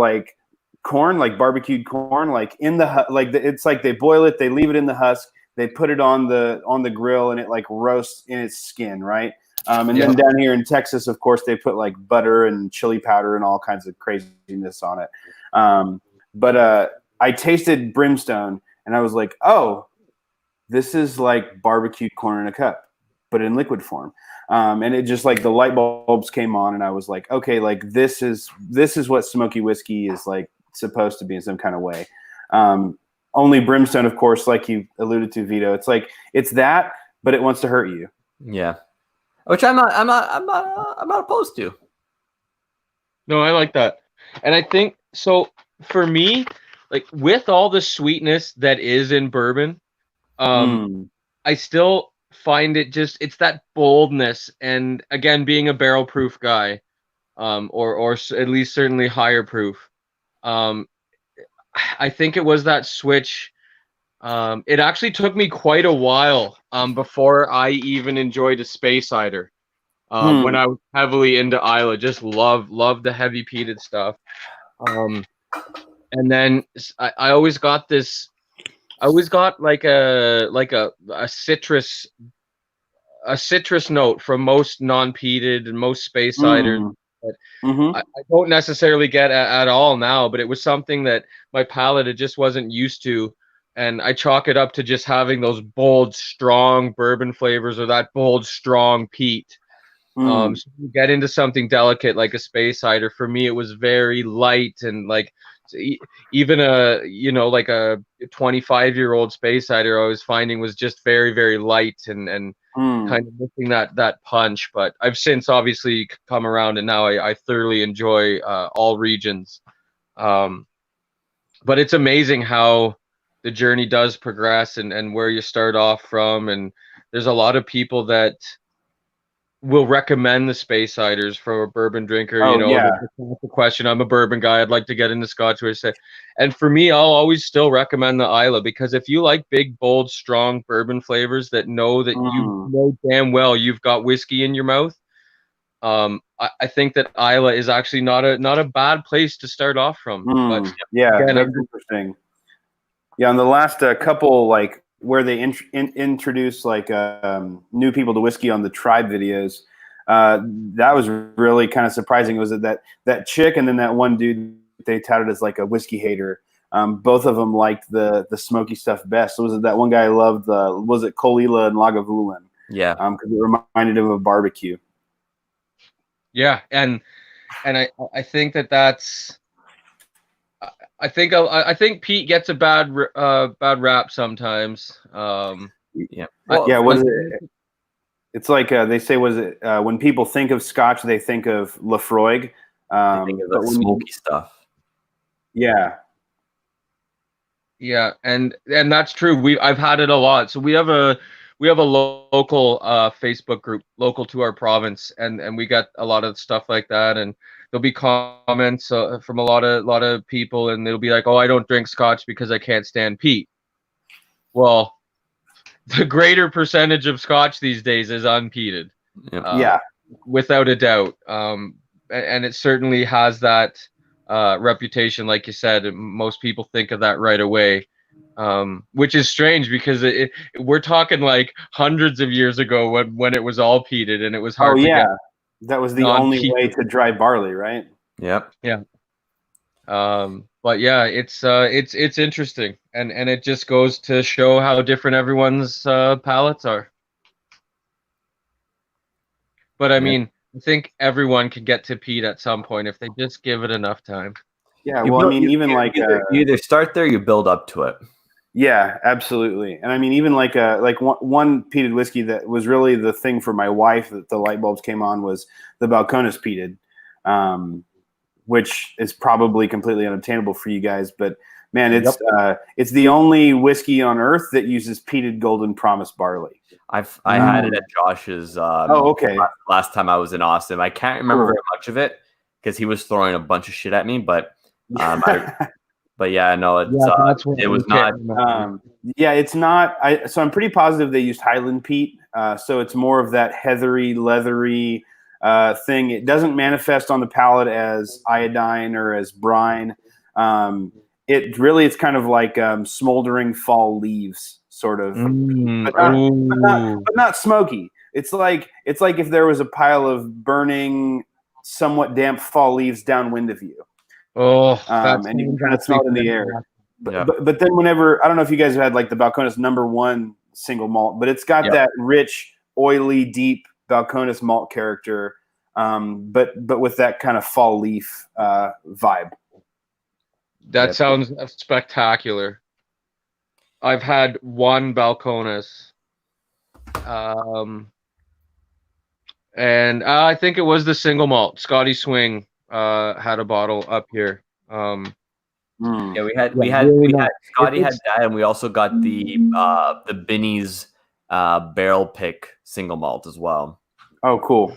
[SPEAKER 6] corn, barbecued corn, in the it's they boil it, they leave it in the husk, they put it on the grill, and it roasts in its skin, right? And then down here in Texas, of course, they put butter and chili powder and all kinds of craziness on it. But I tasted Brimstone, and I was like, oh, this is barbecued corn in a cup, but in liquid form. And it just the light bulbs came on, and I was like, okay, this is what smoky whiskey is supposed to be in some kind of way. Only Brimstone, of course, like you alluded to, Vito, it's that, but it wants to hurt you.
[SPEAKER 1] Yeah. Which I'm not opposed to.
[SPEAKER 3] No, I like that. And I think so for me, with all the sweetness that is in bourbon, I still find it's that boldness, and again, being a barrel proof guy, or at least certainly higher proof. I think it was that switch. It actually took me quite a while before I even enjoyed a Space Cider. When I was heavily into Islay, just loved the heavy peated stuff. And then I always got this. I always got a citrus note from most non-peated and most Space Ciders. I don't necessarily get at all now, but it was something that my palate just wasn't used to, and I chalk it up to just having those bold, strong bourbon flavors or that bold, strong peat. So you get into something delicate like a Space Cider. For me, it was very light, and even a 25-year-old Space Cider I was finding was just very, very light and kind of missing that punch. But I've since obviously come around, and now I thoroughly enjoy all regions. But it's amazing how the journey does progress, and where you start off from. And there's a lot of people that will recommend the Space Ciders for a bourbon drinker. The question, I'm a bourbon guy, I'd like to get into Scotch whiskey. And for me, I'll always still recommend the Islay, because if you like big, bold, strong bourbon flavors that know that you know damn well you've got whiskey in your mouth, I think that Islay is actually not a bad place to start off from. But again,
[SPEAKER 6] that's interesting. Yeah, on the last couple where they introduce new people to whiskey on the Tribe videos, that was really kind of surprising. Was it that chick and then that one dude they touted as a whiskey hater? Both of them liked the smoky stuff best. So was it that one guy loved was it Caol Ila and Lagavulin? Yeah, because it reminded him of barbecue.
[SPEAKER 3] Yeah, and I think that's. I think Pete gets a bad rap sometimes.
[SPEAKER 6] Well, yeah. It's like they say, was it when people think of Scotch, they think of Lafroig.
[SPEAKER 1] I think of
[SPEAKER 6] But
[SPEAKER 1] the
[SPEAKER 6] when you-
[SPEAKER 1] smoky stuff.
[SPEAKER 6] yeah,
[SPEAKER 3] Yeah, and that's true. I've had it a lot. So we have a local Facebook group local to our province, and we got a lot of stuff like that. And there'll be comments from a lot of people, and they'll be like, "Oh, I don't drink Scotch because I can't stand peat." Well, the greater percentage of Scotch these days is unpeated,
[SPEAKER 1] Yep.
[SPEAKER 6] yeah.
[SPEAKER 3] without a doubt. And it certainly has that reputation, like you said. Most people think of that right away, which is strange because we're talking like hundreds of years ago when it was all peated and it was
[SPEAKER 6] Oh
[SPEAKER 3] hard to
[SPEAKER 6] yeah,
[SPEAKER 3] get.
[SPEAKER 6] that was the only
[SPEAKER 3] Non-peated.
[SPEAKER 6] way to dry barley, right?
[SPEAKER 1] Yep.
[SPEAKER 3] But yeah, it's interesting, and it just goes to show how different everyone's palates are. But I
[SPEAKER 1] Yeah.
[SPEAKER 3] mean, I think everyone can get to peat at some point if they just give it enough time.
[SPEAKER 6] Yeah.
[SPEAKER 1] You
[SPEAKER 6] Well, I
[SPEAKER 1] build-
[SPEAKER 6] mean,
[SPEAKER 1] you-
[SPEAKER 6] even
[SPEAKER 1] you
[SPEAKER 6] like
[SPEAKER 1] either, you either start there, or you build up to it.
[SPEAKER 6] yeah, absolutely. And I mean, even like one peated whiskey that was really the thing for my wife that the light bulbs came on was the Balcones peated, which is probably completely unobtainable for you guys. But man, it's the only whiskey on earth that uses peated Golden Promise barley.
[SPEAKER 1] I had it at Josh's.
[SPEAKER 6] Oh, okay.
[SPEAKER 1] Last time I was in Austin, I can't remember
[SPEAKER 6] Cool.
[SPEAKER 1] very much of it because he was throwing a bunch of shit at me. But but yeah, no, it's it was not.
[SPEAKER 6] Yeah, it's not. So I'm pretty positive they used Highland peat. So it's more of that heathery, leathery thing. It doesn't manifest on the palate as iodine or as brine. It's kind of like smoldering fall leaves, sort of, but not smoky. It's like if there was a pile of burning, somewhat damp fall leaves downwind of you.
[SPEAKER 3] Oh,
[SPEAKER 6] And you can kind of smell it in the air.
[SPEAKER 1] Yeah.
[SPEAKER 6] But then whenever, I don't know if you guys have had like the Balcones #1 single malt, but it's got that rich, oily, deep Balcones malt character, but with that kind of fall leaf vibe.
[SPEAKER 3] That sounds spectacular. I've had one Balcones, and I think it was the single malt. Scotty Swing had a bottle up here.
[SPEAKER 1] Yeah, we had Scotty had that, and we also got the Binny's barrel pick single malt as well.
[SPEAKER 6] Oh, cool.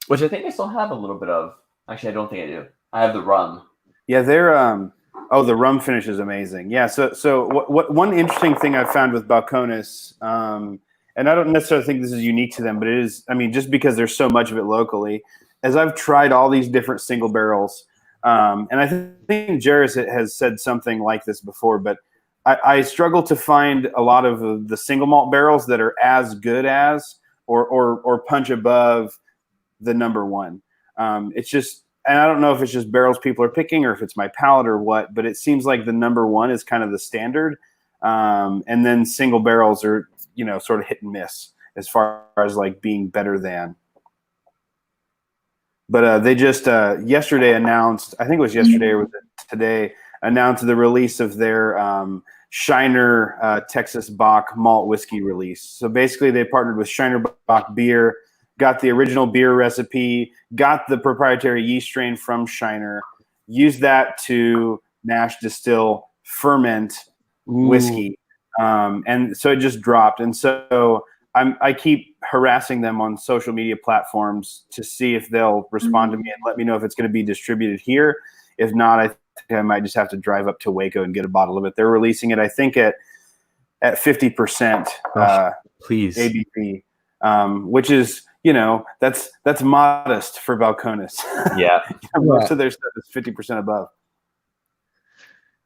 [SPEAKER 1] Which I think I still have a little bit of. Actually, I don't think I do. I have the rum.
[SPEAKER 6] Yeah, they're the rum finish is amazing. Yeah, so what one interesting thing I've found with Balcones, and I don't necessarily think this is unique to them, but it is. I mean, just because there's so much of it locally, as I've tried all these different single barrels. And I think Jarris has said something like this before, but I struggle to find a lot of the single malt barrels that are as good as or punch above the #1. It's just, and I don't know if it's just barrels people are picking or if it's my palate or what, but it seems like the #1 is kind of the standard. And then single barrels are, sort of hit and miss as far as like being better than. But they just yesterday announced, I think it was yesterday or was it today, announced the release of their Shiner Texas Bock malt whiskey release. So basically they partnered with Shiner Bock Beer, got the original beer recipe, got the proprietary yeast strain from Shiner, used that to mash, distill, ferment whiskey. And so it just dropped. And so I keep harassing them on social media platforms to see if they'll respond to me and let me know if it's going to be distributed here. If not, I think I might just have to drive up to Waco and get a bottle of it. They're releasing it, I think, at 50%
[SPEAKER 1] Please.
[SPEAKER 6] ABV, which is, that's modest for Balcones.
[SPEAKER 1] Yeah.
[SPEAKER 6] Most of their stuff is 50% above.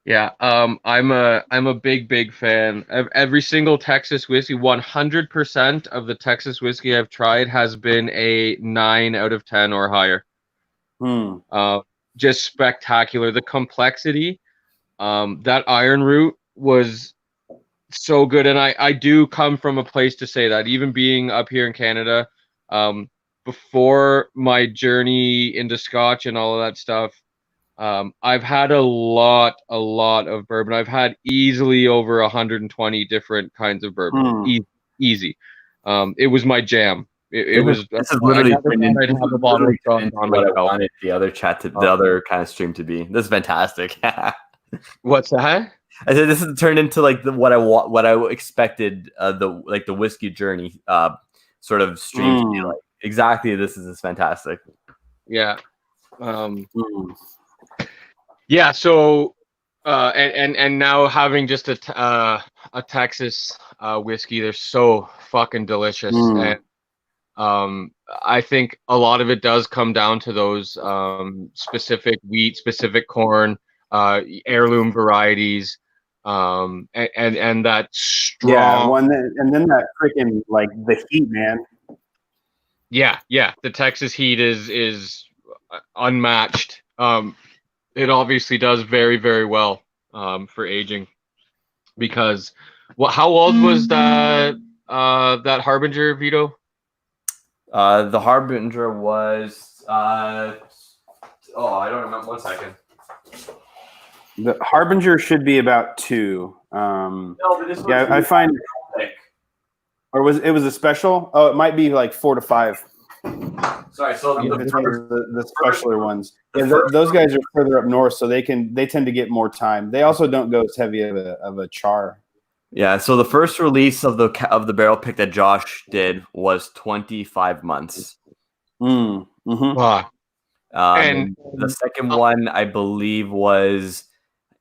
[SPEAKER 3] Yeah, I'm a big fan of every single Texas whiskey. 100% of the Texas whiskey I've tried has been a 9 out of 10 or higher. Just spectacular. The complexity, that iron root was so good, and I do come from a place to say that. Even being up here in Canada, before my journey into Scotch and all of that stuff. I've had a lot of bourbon. I've had easily over 120 different kinds of bourbon. Easy. It was my jam. It was.
[SPEAKER 1] This is
[SPEAKER 3] I
[SPEAKER 1] literally
[SPEAKER 3] never
[SPEAKER 1] turned
[SPEAKER 3] thought I'd have a bottle of Crown on
[SPEAKER 1] what I
[SPEAKER 3] myself.
[SPEAKER 1] wanted the other kind of stream to be. This is fantastic.
[SPEAKER 3] What's that?
[SPEAKER 1] I said this has turned into like what I expected the whiskey journey sort of stream to be like. Exactly, this is fantastic.
[SPEAKER 3] Yeah.
[SPEAKER 6] Mm.
[SPEAKER 3] Yeah. So, and now having just a Texas whiskey, they're so fucking delicious, and I think a lot of it does come down to those specific wheat, specific corn, heirloom varieties, and that strong.
[SPEAKER 6] And then that freaking like the heat, man.
[SPEAKER 3] Yeah. The Texas heat is unmatched. It obviously does very, very well for aging. Because how old was that Harbinger, Vito?
[SPEAKER 1] The Harbinger was I don't remember. 1 second.
[SPEAKER 6] The Harbinger should be about 2.
[SPEAKER 1] No, but this
[SPEAKER 6] Yeah, I find. Or was it a special? Oh, it might be like 4 to 5.
[SPEAKER 1] Sorry, so
[SPEAKER 6] It's one of the specialer ones. Yeah, those guys are further up north, so they tend to get more time. They also don't go as heavy of a char.
[SPEAKER 1] Yeah, so the first release of the barrel pick that Josh did was 25 months.
[SPEAKER 3] Wow.
[SPEAKER 1] And the second one, I believe, was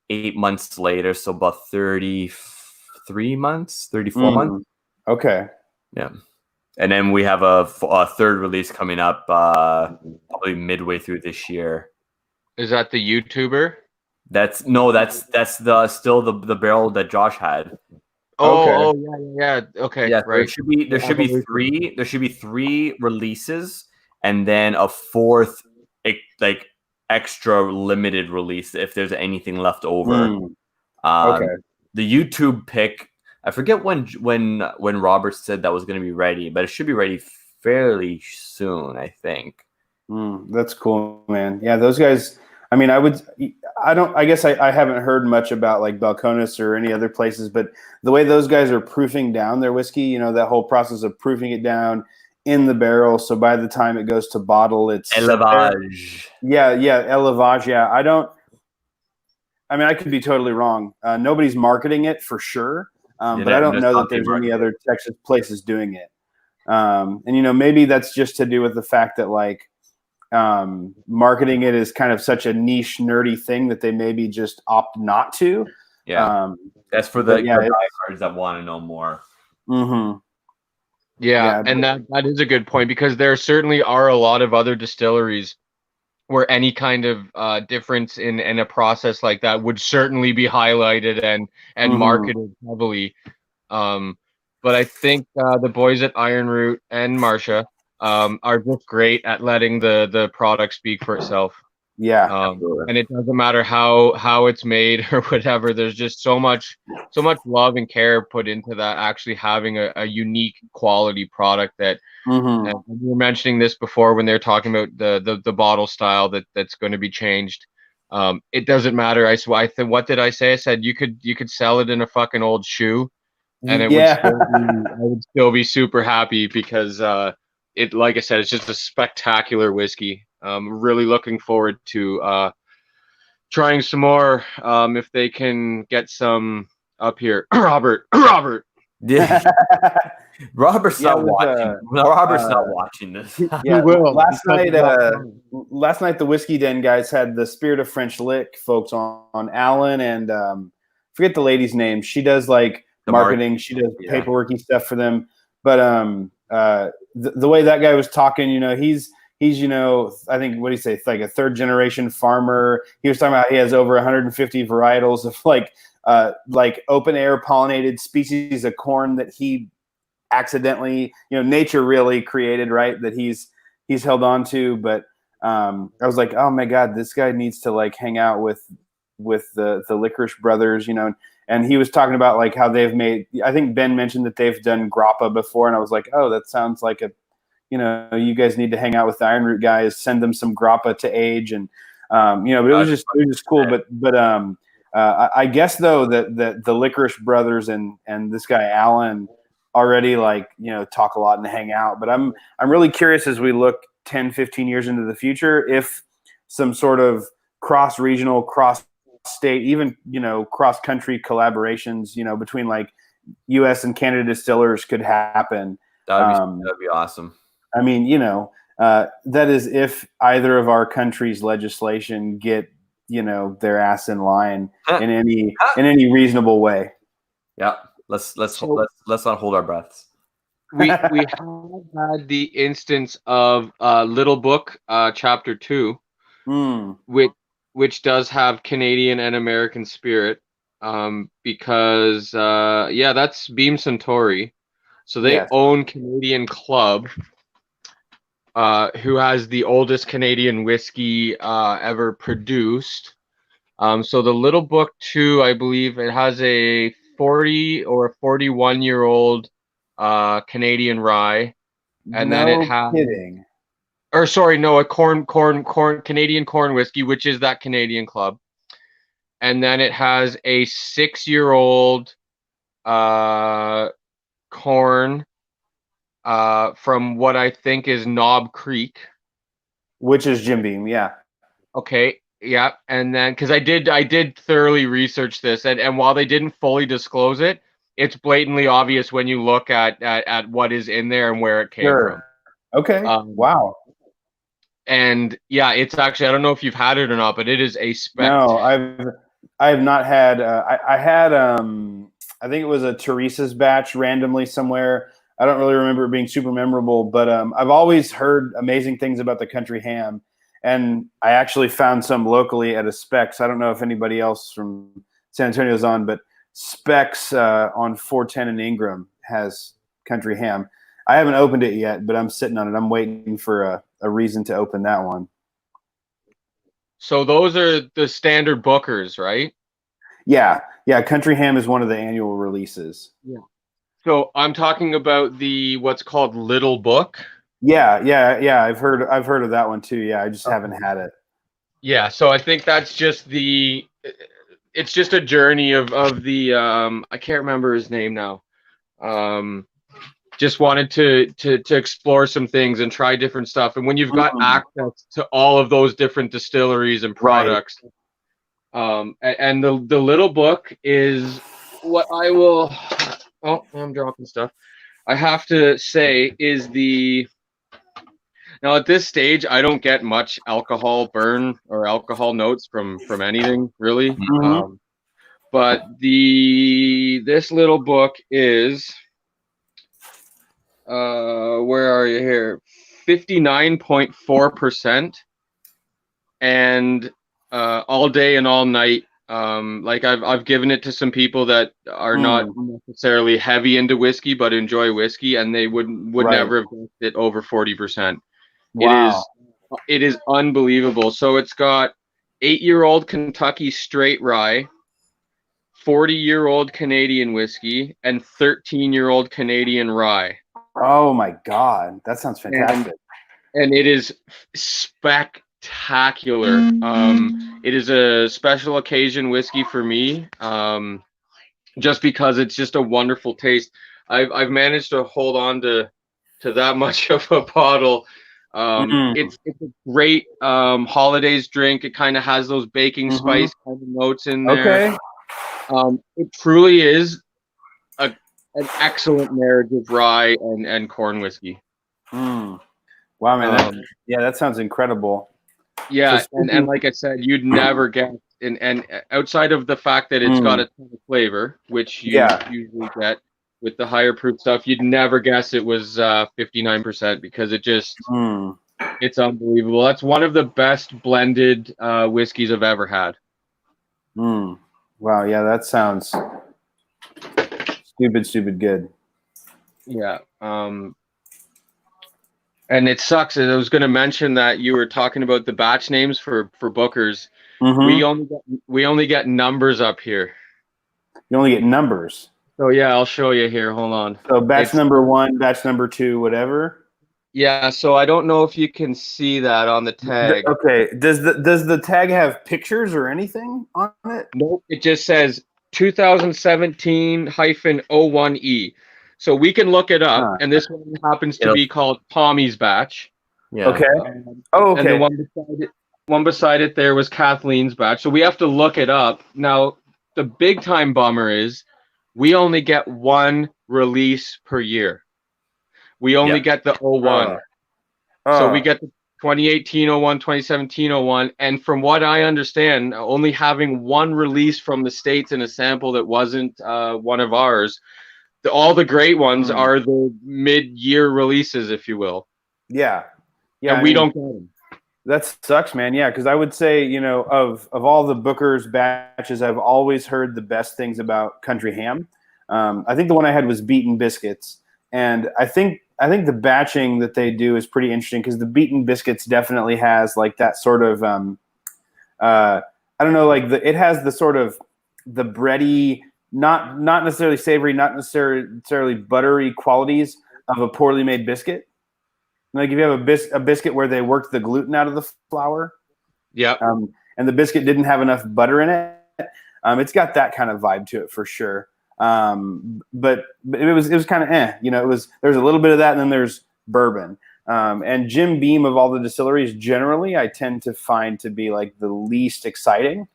[SPEAKER 1] 8 months later, so about 33 months, 34 months.
[SPEAKER 6] Okay.
[SPEAKER 1] Yeah. And then we have a third release coming up probably midway through this year.
[SPEAKER 3] Is that the YouTuber?
[SPEAKER 1] That's still the barrel that Josh had.
[SPEAKER 3] Oh, yeah. Okay,
[SPEAKER 1] yeah,
[SPEAKER 3] right.
[SPEAKER 1] There should be 3 releases, and then a 4th like extra limited release if there's anything left over.
[SPEAKER 6] Okay.
[SPEAKER 1] The YouTube pick, I forget when Robert said that was going to be ready, but it should be ready fairly soon, I think.
[SPEAKER 6] That's cool, man. Yeah, those guys. I mean, I guess I haven't heard much about like Balcones or any other places, but the way those guys are proofing down their whiskey, that whole process of proofing it down in the barrel, so by the time it goes to bottle, it's
[SPEAKER 1] Élevage.
[SPEAKER 6] Yeah, élevage. Yeah, I mean, I could be totally wrong. Nobody's marketing it for sure, but I don't know that there's any other Texas places doing it. And maybe that's just to do with the fact that like marketing it is kind of such a niche, nerdy thing that they maybe just opt not to.
[SPEAKER 1] Yeah, that's for the diehards that want to know more.
[SPEAKER 6] Mm-hmm.
[SPEAKER 3] Yeah, and that is a good point, because there certainly are a lot of other distilleries where any kind of difference in a process like that would certainly be highlighted and marketed heavily. But I think the boys at Iron Root and Marsha are just great at letting the product speak for itself.
[SPEAKER 6] Yeah,
[SPEAKER 3] and it doesn't matter how it's made or whatever. There's just so much love and care put into that, actually having a unique quality product that. And we were mentioning this before when they're talking about the bottle style that's going to be changed. It doesn't matter. What did I say? I said you could sell it in a fucking old shoe, and I would still be super happy, because it, like I said, it's just a spectacular whiskey. Really looking forward to trying some more if they can get some up here. Robert.
[SPEAKER 1] Yeah. Robert's not watching. Robert's not watching this.
[SPEAKER 6] Yeah,
[SPEAKER 3] will.
[SPEAKER 6] Last night the Whiskey Den guys had the Spirit of French Lick folks on Alan, and forget the lady's name. She does like marketing. She does paperworky stuff for them. But the way that guy was talking, he's I think, what do you say, like a 3rd generation farmer. He was talking about he has over 150 varietals of like open air pollinated species of corn that he accidentally, nature really created, right? That he's held on to. But I was like, oh my God, this guy needs to like hang out with the Licorice Brothers, and he was talking about like how they've made, I think Ben mentioned that they've done grappa before. And I was like, oh, that sounds like you guys need to hang out with the Iron Root guys, send them some grappa to age. And, but it was just cool. But I guess though that the Licorice Brothers and this guy, Alan, already like, talk a lot and hang out. But I'm really curious as we look 10, 15 years into the future, if some sort of cross-regional, cross-state, even, cross-country collaborations, between like U.S. and Canada distillers could happen.
[SPEAKER 1] That'd be awesome.
[SPEAKER 6] I mean, that is if either of our countries' legislation get, their ass in line in any reasonable way.
[SPEAKER 1] Yeah. Let's not hold our breaths.
[SPEAKER 3] We have had the instance of Little Book, Chapter 2, which does have Canadian and American spirit, because that's Beam Suntory, so they own Canadian Club, who has the oldest Canadian whiskey ever produced. So the Little Book 2, I believe it has a 40 or 41-year-old Canadian rye, and then it has a Canadian corn whiskey, which is that Canadian Club, and then it has a 6-year-old corn from what I think is Knob Creek,
[SPEAKER 6] which is Jim Beam. Yeah.
[SPEAKER 3] Okay. Yeah, and then because I did thoroughly research this, and while they didn't fully disclose it, it's blatantly obvious when you look at what is in there and where it came from.
[SPEAKER 6] Okay. Wow.
[SPEAKER 3] And yeah, it's actually, I don't know if you've had it or not, but it is a
[SPEAKER 6] No, I have not had. I had I think it was a Teresa's batch randomly somewhere. I don't really remember it being super memorable, but I've always heard amazing things about the Country Ham. And I actually found some locally at a Specs. I don't know if anybody else from San Antonio is on, but Specs on 410 and Ingram has Country Ham. I haven't opened it yet, but I'm sitting on it. I'm waiting for a reason to open that one.
[SPEAKER 3] So those are the standard Bookers, right?
[SPEAKER 6] Yeah. Country Ham is one of the annual releases.
[SPEAKER 3] Yeah. So I'm talking about what's called Little Book.
[SPEAKER 6] Yeah. I've heard of that one too. Yeah, I just haven't had it.
[SPEAKER 3] Yeah, so I think that's just it's just a journey of the I can't remember his name now. Just wanted to explore some things and try different stuff. And when you've got access to all of those different distilleries and products, and the Little Book is what I will. Oh, I'm dropping stuff. I have to say is now at this stage, I don't get much alcohol burn or alcohol notes from anything really.
[SPEAKER 6] Mm-hmm.
[SPEAKER 3] But this Little Book is where are you here? 59.4%, and all day and all night. Like I've given it to some people that are not necessarily heavy into whiskey but enjoy whiskey, and they would never have guessed it over 40%.
[SPEAKER 6] Wow.
[SPEAKER 3] It is unbelievable. So it's got 8-year-old Kentucky straight rye, 40-year-old Canadian whiskey, and 13-year-old Canadian rye.
[SPEAKER 6] Oh my God, that sounds fantastic.
[SPEAKER 3] And it is spectacular. It is a special occasion whiskey for me, just because it's just a wonderful taste. I've managed to hold on to that much of a bottle. It's a great holidays drink. It kind of has those baking spice kind of notes in there.
[SPEAKER 6] Okay.
[SPEAKER 3] It truly is an excellent marriage of rye and corn whiskey.
[SPEAKER 6] Wow, man. That sounds incredible.
[SPEAKER 3] Yeah, and like I said, you'd never guess, and outside of the fact that it's got a ton of flavor, which you usually get with the higher proof stuff, you'd never guess it was 59%, because it just it's unbelievable. That's one of the best blended whiskeys I've ever had.
[SPEAKER 6] Wow, yeah, that sounds stupid good.
[SPEAKER 3] Yeah. And it sucks. I was going to mention that you were talking about the batch names for Bookers. We only get numbers up here.
[SPEAKER 6] You only get numbers.
[SPEAKER 3] So yeah, I'll show you here. Hold on.
[SPEAKER 6] So batch number 1, batch number 2, whatever.
[SPEAKER 3] Yeah. So I don't know if you can see that on the tag.
[SPEAKER 6] Okay. Does the tag have pictures or anything on it?
[SPEAKER 3] Nope. It just says 2017-01E. So we can look it up,
[SPEAKER 6] Huh.
[SPEAKER 3] and this one happens to
[SPEAKER 1] It'll-
[SPEAKER 3] be called Tommy's batch.
[SPEAKER 1] Yeah.
[SPEAKER 6] Okay.
[SPEAKER 3] Um,
[SPEAKER 6] Oh,
[SPEAKER 3] And the
[SPEAKER 6] okay.
[SPEAKER 3] one beside it there was Kathleen's batch. So we have to look it up. Now, the big time bummer is we only get one release per year. We only
[SPEAKER 1] Yeah.
[SPEAKER 3] get the 01. So we get the 2018 01, 2017 01. And from what I understand, only having one release from the States in a sample that wasn't one of ours, all the great ones
[SPEAKER 6] Hmm.
[SPEAKER 3] are the mid-year releases, if you will.
[SPEAKER 6] Yeah. Yeah.
[SPEAKER 3] And
[SPEAKER 6] I
[SPEAKER 3] we
[SPEAKER 6] mean,
[SPEAKER 3] don't get them.
[SPEAKER 6] that sucks, man. Yeah, because I would say, you know, of all the Booker's batches, I've always heard the best things about Country Ham. I think the one I had was Beaten Biscuits, and I think the batching that they do is pretty interesting because the Beaten Biscuits definitely has like that sort of I don't know, like it has the sort of the bready, not necessarily savory, not necessarily buttery qualities of a poorly made biscuit. Like if you have a biscuit where they worked the gluten out of the flour,
[SPEAKER 3] Yeah.
[SPEAKER 6] and the biscuit didn't have enough butter in it, it's got that kind of vibe to it for sure. But it was kind of you know, there's a little bit of that, and then there's bourbon. And Jim Beam of all the distilleries, generally, I tend to find to be like the least exciting.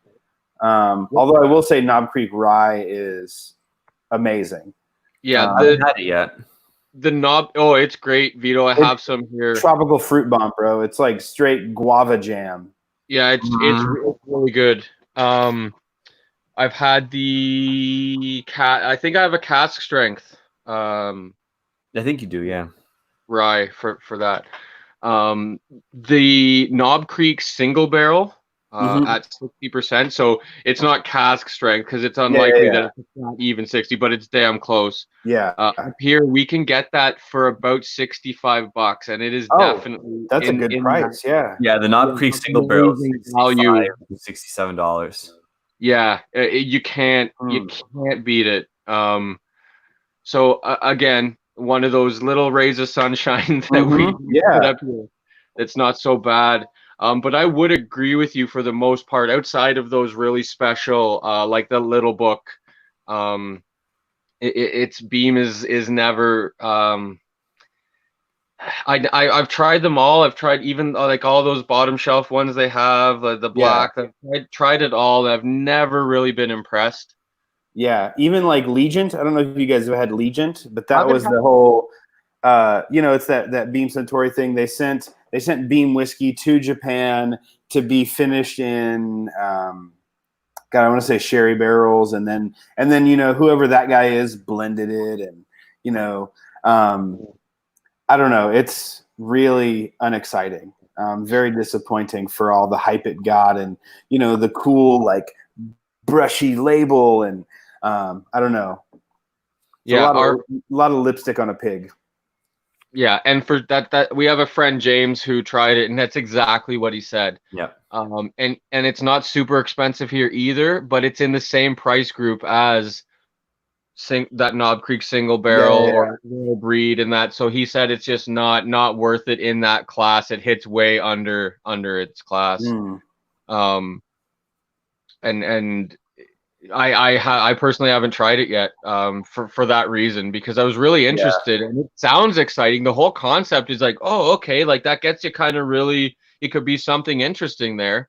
[SPEAKER 6] Although I will say Knob Creek Rye is amazing.
[SPEAKER 3] Yeah.
[SPEAKER 1] I haven't had it yet.
[SPEAKER 3] The knob. Oh, it's great, Vito. I have some here.
[SPEAKER 6] Tropical fruit bomb, bro. It's like straight guava jam.
[SPEAKER 3] Yeah, it's really good. I've had the I think I have a cask strength
[SPEAKER 1] I think you do, yeah.
[SPEAKER 3] rye for that. The Knob Creek single barrel
[SPEAKER 6] Mhm.
[SPEAKER 3] at 60%. So it's not cask strength because it's unlikely
[SPEAKER 6] yeah.
[SPEAKER 3] that it's not even 60, but it's damn close.
[SPEAKER 6] Yeah.
[SPEAKER 3] Up here we can get that for about $65, and it is
[SPEAKER 6] Oh,
[SPEAKER 3] definitely
[SPEAKER 6] That's a good price. Yeah.
[SPEAKER 1] Yeah, the Knob
[SPEAKER 3] Yeah,
[SPEAKER 1] Creek
[SPEAKER 3] that's
[SPEAKER 1] single barrel is
[SPEAKER 3] amazing value.
[SPEAKER 1] $67.
[SPEAKER 3] Yeah, you can't beat it. So again, one of those little rays of sunshine that we put up here. It's not so bad. But I would agree with you for the most part. Outside of those really special, like the Little Book, its Beam is never. I've tried them all. I've tried even like all those bottom shelf ones they have, the black. I've tried it all. I've never really been impressed.
[SPEAKER 6] Yeah. Even like Legent. I don't know if you guys have had Legent, but that
[SPEAKER 3] Haven't
[SPEAKER 6] was
[SPEAKER 3] had-
[SPEAKER 6] the whole. You know, it's that Beam Suntory thing. They sent Beam whiskey to Japan to be finished in. God, I want to say sherry barrels, and then you know, whoever that guy is blended it, and you know. I don't know. It's really unexciting. Very disappointing for all the hype it got, and you know, the cool like brushy label, and I don't know. It's
[SPEAKER 3] Yeah,
[SPEAKER 6] a lot of lipstick on a pig.
[SPEAKER 3] Yeah, and for that we have a friend James who tried it, and that's exactly what he said.
[SPEAKER 1] Yeah.
[SPEAKER 3] And it's not super expensive here either, but it's in the same price group as that Knob Creek single barrel or Royal Breed and that. So he said it's just not worth it in that class. It hits way under its class. And I personally haven't tried it yet for that reason, because I was really interested, and it sounds exciting. The whole concept is like, oh, okay, like that gets you kind of really, it could be something interesting there.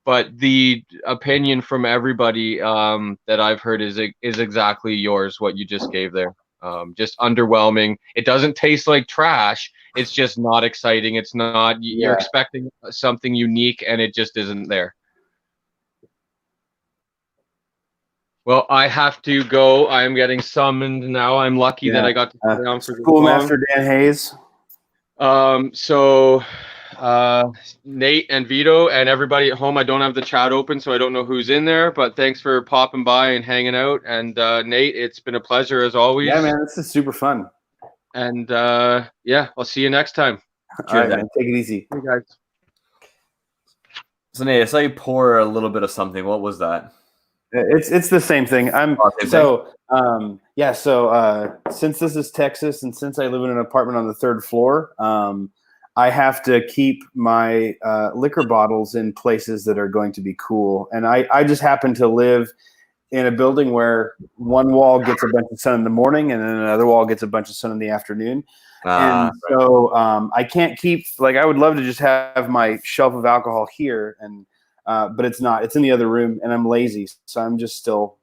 [SPEAKER 3] But the opinion from everybody that I've heard is exactly yours, what you just gave there. Just underwhelming. It doesn't taste like trash. It's just not exciting. It's not, you're expecting something unique, and it just isn't there. Well, I have to go. I am getting summoned now. I'm lucky that I got to stay on for
[SPEAKER 6] Schoolmaster Dan Hayes.
[SPEAKER 3] So Nate and Vito and everybody at home, I don't have the chat open, so I don't know who's in there, but thanks for popping by and hanging out. And Nate, it's been a pleasure as always.
[SPEAKER 6] Yeah, man, this is super fun.
[SPEAKER 3] And yeah, I'll see you next time.
[SPEAKER 6] All right, man, take it easy.
[SPEAKER 3] Hey guys.
[SPEAKER 1] So Nate, I saw you pour a little bit of something. What was that?
[SPEAKER 6] It's the same thing. So since this is Texas, and since I live in an apartment on the third floor, I have to keep my liquor bottles in places that are going to be cool. And I just happen to live in a building where one wall gets a bunch of sun in the morning and then another wall gets a bunch of sun in the afternoon. And so I can't keep, like, I would love to just have my shelf of alcohol here, and but it's not. It's in the other room, and I'm lazy, so I'm just still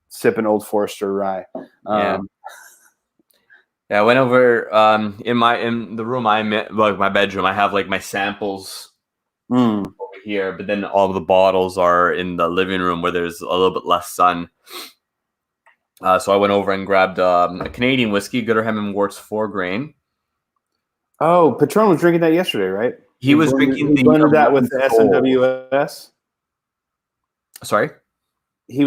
[SPEAKER 6] sipping Old Forester rye.
[SPEAKER 1] Yeah, I went over in the room I'm in, like my bedroom. I have like my samples over here, but then all of the bottles are in the living room where there's a little bit less sun. So I went over and grabbed a Canadian whiskey, Gooderham and Worts 4-grain.
[SPEAKER 6] Oh, Patron was drinking that yesterday, right?
[SPEAKER 1] He was drinking
[SPEAKER 6] he blended that with the SNWS.
[SPEAKER 1] Sorry?
[SPEAKER 6] He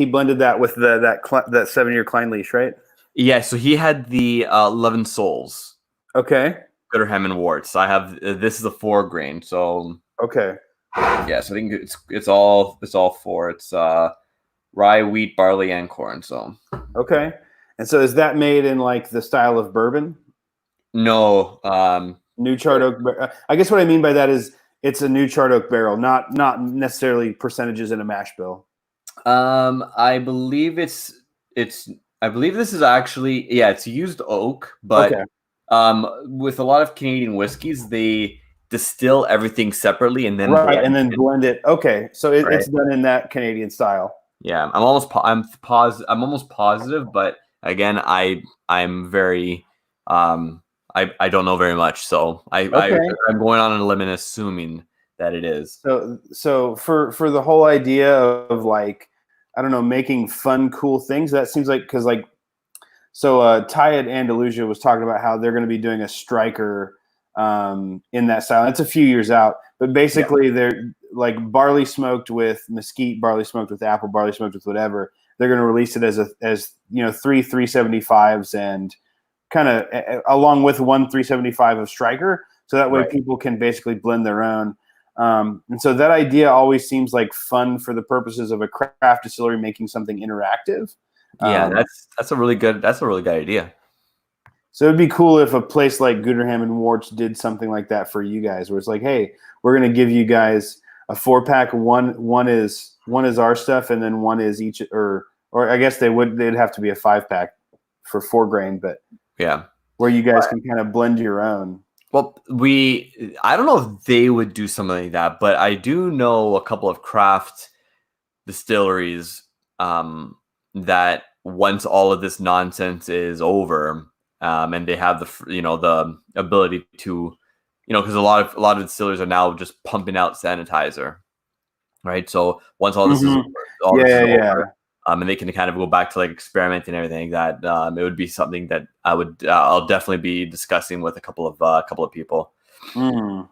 [SPEAKER 6] blended that with that 7-year Kleinleash, right?
[SPEAKER 1] Yeah, so he had the 11 Souls.
[SPEAKER 6] Okay.
[SPEAKER 1] Gooderham and Worts. I have this is a 4-grain, so
[SPEAKER 6] okay.
[SPEAKER 1] Yeah, so I think it's all 4. It's rye, wheat, barley, and corn. So
[SPEAKER 6] okay. And so is that made in like the style of bourbon?
[SPEAKER 1] No.
[SPEAKER 6] New charred oak. I guess what I mean by that is it's a new charred oak barrel, not necessarily percentages in a mash bill.
[SPEAKER 1] I believe I believe this is actually it's used oak, but with a lot of Canadian whiskeys, they distill everything separately and then
[SPEAKER 6] blend it. Okay, so it's done in that Canadian style.
[SPEAKER 1] Yeah, I'm almost positive, but again, I'm very I don't know very much, so I'm going on a limb and assuming that it is.
[SPEAKER 6] So for the whole idea of like, I don't know, making fun, cool things, that seems like, because like, so Ty at Andalusia was talking about how they're going to be doing a striker in that style. It's a few years out, but basically they're like barley smoked with mesquite, barley smoked with apple, barley smoked with whatever. They're going to release it as 3 375s and kind of along with 1 375 of striker, so that way people can basically blend their own. And so that idea always seems like fun for the purposes of a craft distillery making something interactive.
[SPEAKER 1] Yeah, that's a really good idea.
[SPEAKER 6] So it'd be cool if a place like Gooderham and Worts did something like that for you guys, where it's like, hey, we're going to give you guys a 4-pack. One is our stuff, and then one is each, or I guess they'd have to be a 5-pack for 4-grain, but
[SPEAKER 1] yeah,
[SPEAKER 6] where you guys can kind of blend your own.
[SPEAKER 1] Well, I don't know if they would do something like that, but I do know a couple of craft distilleries that once all of this nonsense is over, and they have the ability to, because a lot of distilleries are now just pumping out sanitizer, right? So once all this is over, and they can kind of go back to like experimenting and everything like that, it would be something that I'll definitely be discussing with a couple of people. This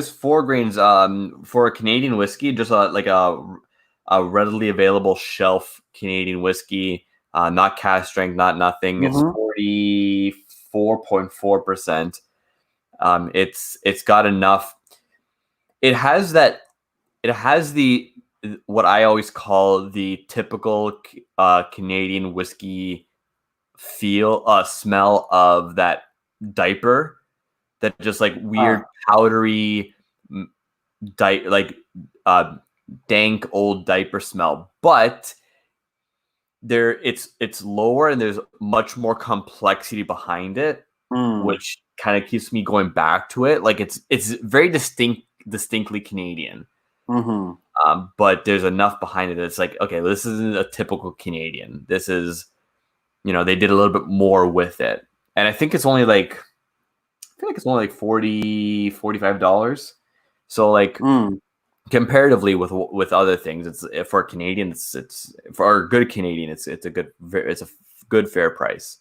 [SPEAKER 1] 4-grains for a Canadian whiskey, just like a readily available shelf Canadian whiskey, not cask strength, not nothing. It's 44.4%. It's got enough. It has the what I always call the typical Canadian whiskey smell of that diaper, that just like weird powdery dank old diaper smell, but it's lower and there's much more complexity behind it, which kind of keeps me going back to it. Like it's very distinctly Canadian, but there's enough behind it that's like, okay, this isn't a typical Canadian. This is, they did a little bit more with it, and I think it's only like, $40, $45. So like comparatively with other things, it's for a Canadian, it's for a good Canadian, it's a good fair price.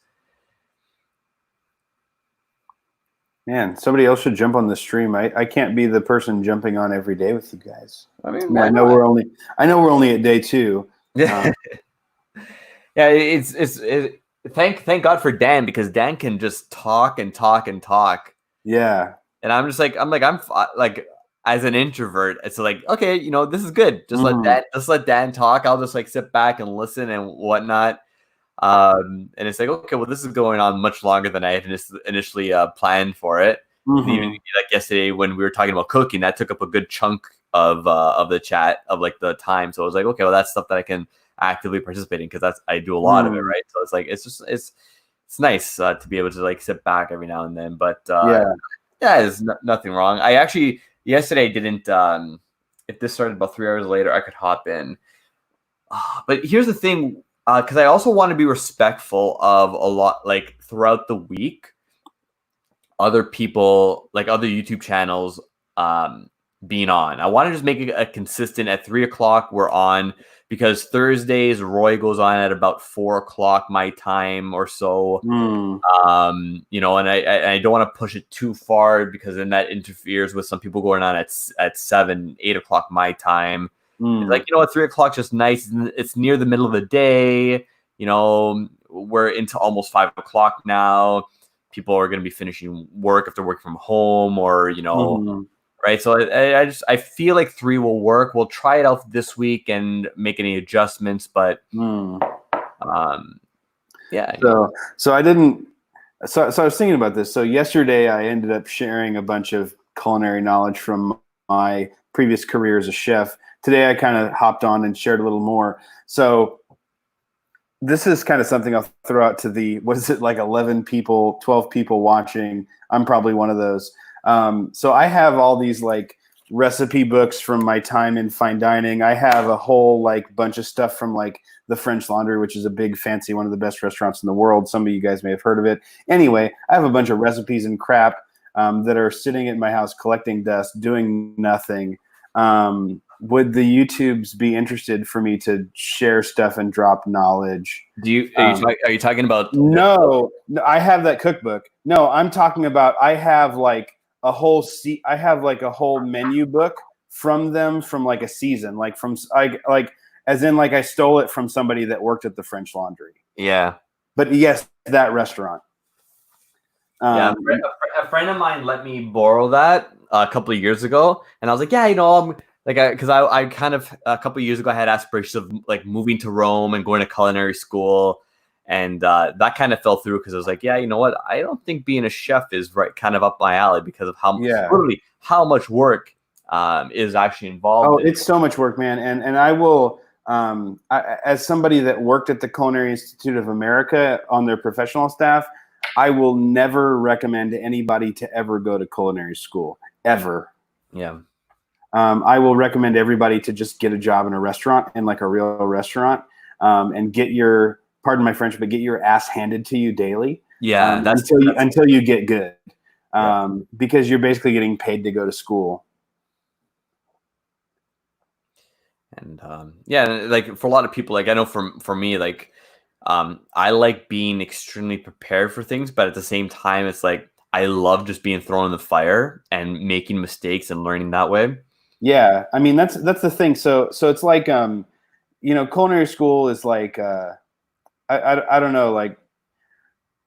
[SPEAKER 6] Man, somebody else should jump on the stream. I can't be the person jumping on every day with you guys. I mean, I know we're only at day 2.
[SPEAKER 1] Yeah, thank God for Dan, because Dan can just talk and talk and talk.
[SPEAKER 6] Yeah,
[SPEAKER 1] and I'm as an introvert, it's like, okay, this is good. Just let Dan talk. I'll just like sit back and listen and whatnot. And it's like, okay, well, this is going on much longer than I had initially planned for it. even like yesterday when we were talking about cooking, that took up a good chunk of the chat of like the time. So I was like, okay, well, that's stuff that I can actively participate in because I do a lot of it, right? So it's like it's nice to be able to like sit back every now and then. But yeah, there's nothing wrong. I actually yesterday didn't. If this started about 3 hours later, I could hop in. But here's the thing, because I also want to be respectful of a lot, like throughout the week, other people, like other YouTube channels, being on. I want to just make it a consistent at 3 o'clock. We're on because Thursdays Roy goes on at about 4 o'clock my time or so. You know, and I don't want to push it too far because then that interferes with some people going on at 7, 8 o'clock my time. It's like, you know what, 3 o'clock just nice. It's near the middle of the day. You know, we're into almost 5 o'clock now. People are going to be finishing work if they're working from home or, you know, right. So I feel like 3 will work. We'll try it out this week and make any adjustments, but yeah.
[SPEAKER 6] So I didn't. So I was thinking about this. So yesterday I ended up sharing a bunch of culinary knowledge from my previous career as a chef. Today I kind of hopped on and shared a little more. So this is kind of something I'll throw out to the, what is it, like 11 people, 12 people watching. I'm probably one of those. So I have all these like recipe books from my time in fine dining. I have a whole like bunch of stuff from like the French Laundry, which is a big fancy, one of the best restaurants in the world. Some of you guys may have heard of it. Anyway, I have a bunch of recipes and crap that are sitting at my house collecting dust, doing nothing. Would the YouTubes be interested for me to share stuff and drop knowledge?
[SPEAKER 1] Are you talking about?
[SPEAKER 6] No, I have that cookbook. No, I'm talking about I have like a whole I have like a whole menu book from them from like a season, like from like as in like I stole it from somebody that worked at the French Laundry.
[SPEAKER 1] Yeah,
[SPEAKER 6] but yes, that restaurant.
[SPEAKER 1] Yeah, a friend of mine let me borrow that a couple of years ago, and I was like, yeah, you know, because I kind of a couple of years ago I had aspirations of like moving to Rome and going to culinary school, and that kind of fell through because I was like, yeah, you know what, I don't think being a chef is right kind of up my alley because of literally how much work is actually involved.
[SPEAKER 6] It's so much work, man, and I will. As somebody that worked at the Culinary Institute of America on their professional staff, I will never recommend anybody to ever go to culinary school, ever.
[SPEAKER 1] Yeah.
[SPEAKER 6] I will recommend everybody to just get a job in a restaurant, in like a real restaurant, and get your, pardon my French, but get your ass handed to you daily.
[SPEAKER 1] Yeah.
[SPEAKER 6] Until you get good. Because you're basically getting paid to go to school.
[SPEAKER 1] And yeah, like for a lot of people, like I know for me, like I like being extremely prepared for things, but at the same time, it's like I love just being thrown in the fire and making mistakes and learning that way.
[SPEAKER 6] Yeah, I mean that's the thing. So it's like you know, culinary school is like I don't know, like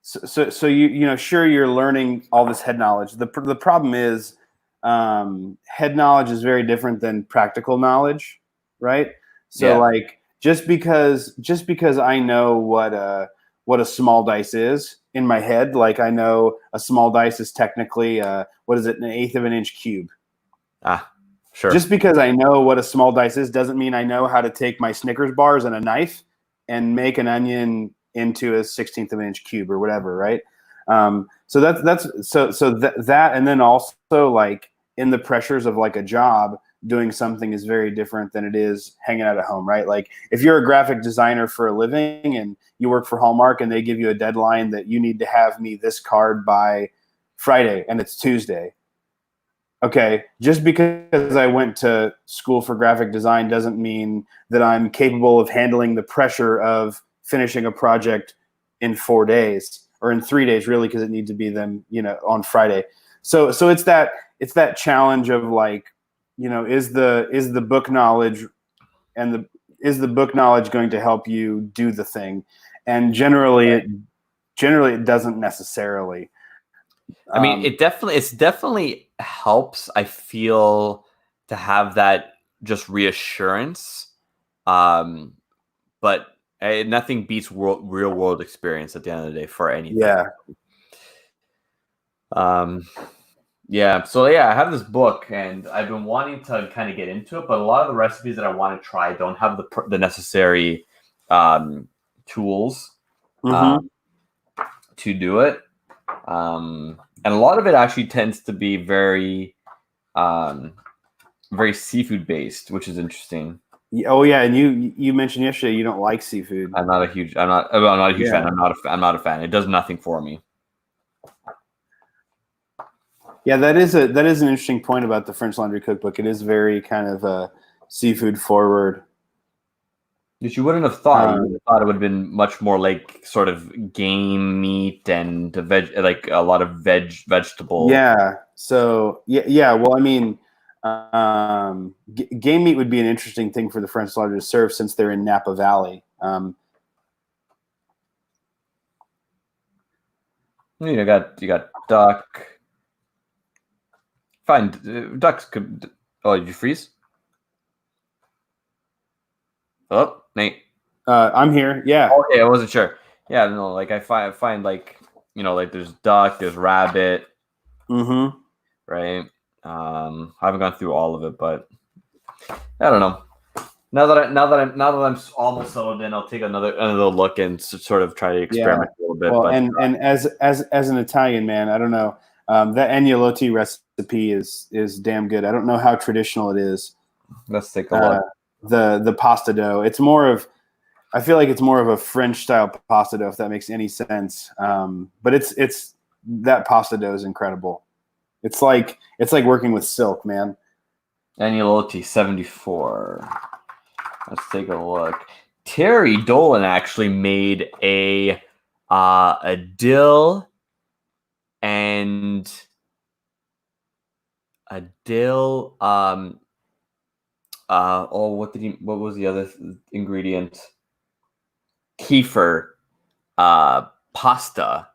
[SPEAKER 6] so you know, sure, you're learning all this head knowledge. The problem is head knowledge is very different than practical knowledge, right? So like just because I know what a small dice is in my head, like I know a small dice is technically what is it, an eighth of an inch cube.
[SPEAKER 1] Sure.
[SPEAKER 6] Just because I know what a small dice is doesn't mean I know how to take my Snickers bars and a knife and make an onion into a 16th of an inch cube or whatever, right? So that and then also like in the pressures of like a job, doing something is very different than it is hanging out at home, right? Like if you're a graphic designer for a living and you work for Hallmark and they give you a deadline that you need to have me this card by Friday and it's Tuesday. Okay, just because I went to school for graphic design doesn't mean that I'm capable of handling the pressure of finishing a project in 4 days or in 3 days, really, because it needs to be them, you know, on Friday. So it's that challenge of like, you know, is the book knowledge and is the book knowledge going to help you do the thing? And generally it doesn't necessarily.
[SPEAKER 1] I mean, it definitely helps, I feel, to have that just reassurance. But nothing beats real world experience at the end of the day for anything.
[SPEAKER 6] Yeah.
[SPEAKER 1] Yeah, so yeah, I have this book, and I've been wanting to kind of get into it, but a lot of the recipes that I want to try don't have the necessary tools
[SPEAKER 6] Mm-hmm.
[SPEAKER 1] to do it, and a lot of it actually tends to be very very seafood based, which is interesting.
[SPEAKER 6] Oh yeah, and you mentioned yesterday you don't like seafood.
[SPEAKER 1] I'm not a huge fan.
[SPEAKER 6] Yeah.
[SPEAKER 1] I'm not a fan. It does nothing for me.
[SPEAKER 6] Yeah, that is an interesting point about the French Laundry Cookbook. It is very kind of seafood forward.
[SPEAKER 1] Which you wouldn't have thought. You would have thought it would have been much more like sort of game meat and like a lot of vegetable.
[SPEAKER 6] Yeah. So yeah. Well, I mean, game meat would be an interesting thing for the French Laundry to serve since they're in Napa Valley.
[SPEAKER 1] You got duck. Fine, ducks could. Oh, did you freeze? Oh, Nate.
[SPEAKER 6] I'm here. Yeah.
[SPEAKER 1] Okay, I wasn't sure. Yeah, no, like I find like like there's duck, there's rabbit,
[SPEAKER 6] Mm-hmm.
[SPEAKER 1] right? I haven't gone through all of it, but I don't know. Now that I'm almost settled in, I'll take another look and sort of try to experiment a little bit.
[SPEAKER 6] Well,
[SPEAKER 1] but,
[SPEAKER 6] and as an Italian man, I don't know. That agnolotti recipe is damn good. I don't know how traditional it is.
[SPEAKER 1] Let's take a look.
[SPEAKER 6] The pasta dough. It's more of, I feel like it's more of a French style pasta dough, if that makes any sense. But it's that pasta dough is incredible. It's like working with silk, man.
[SPEAKER 1] Agnolotti 74. Let's take a look. Terry Dolan actually made a dill and a dill what was the other ingredient? Kefir pasta,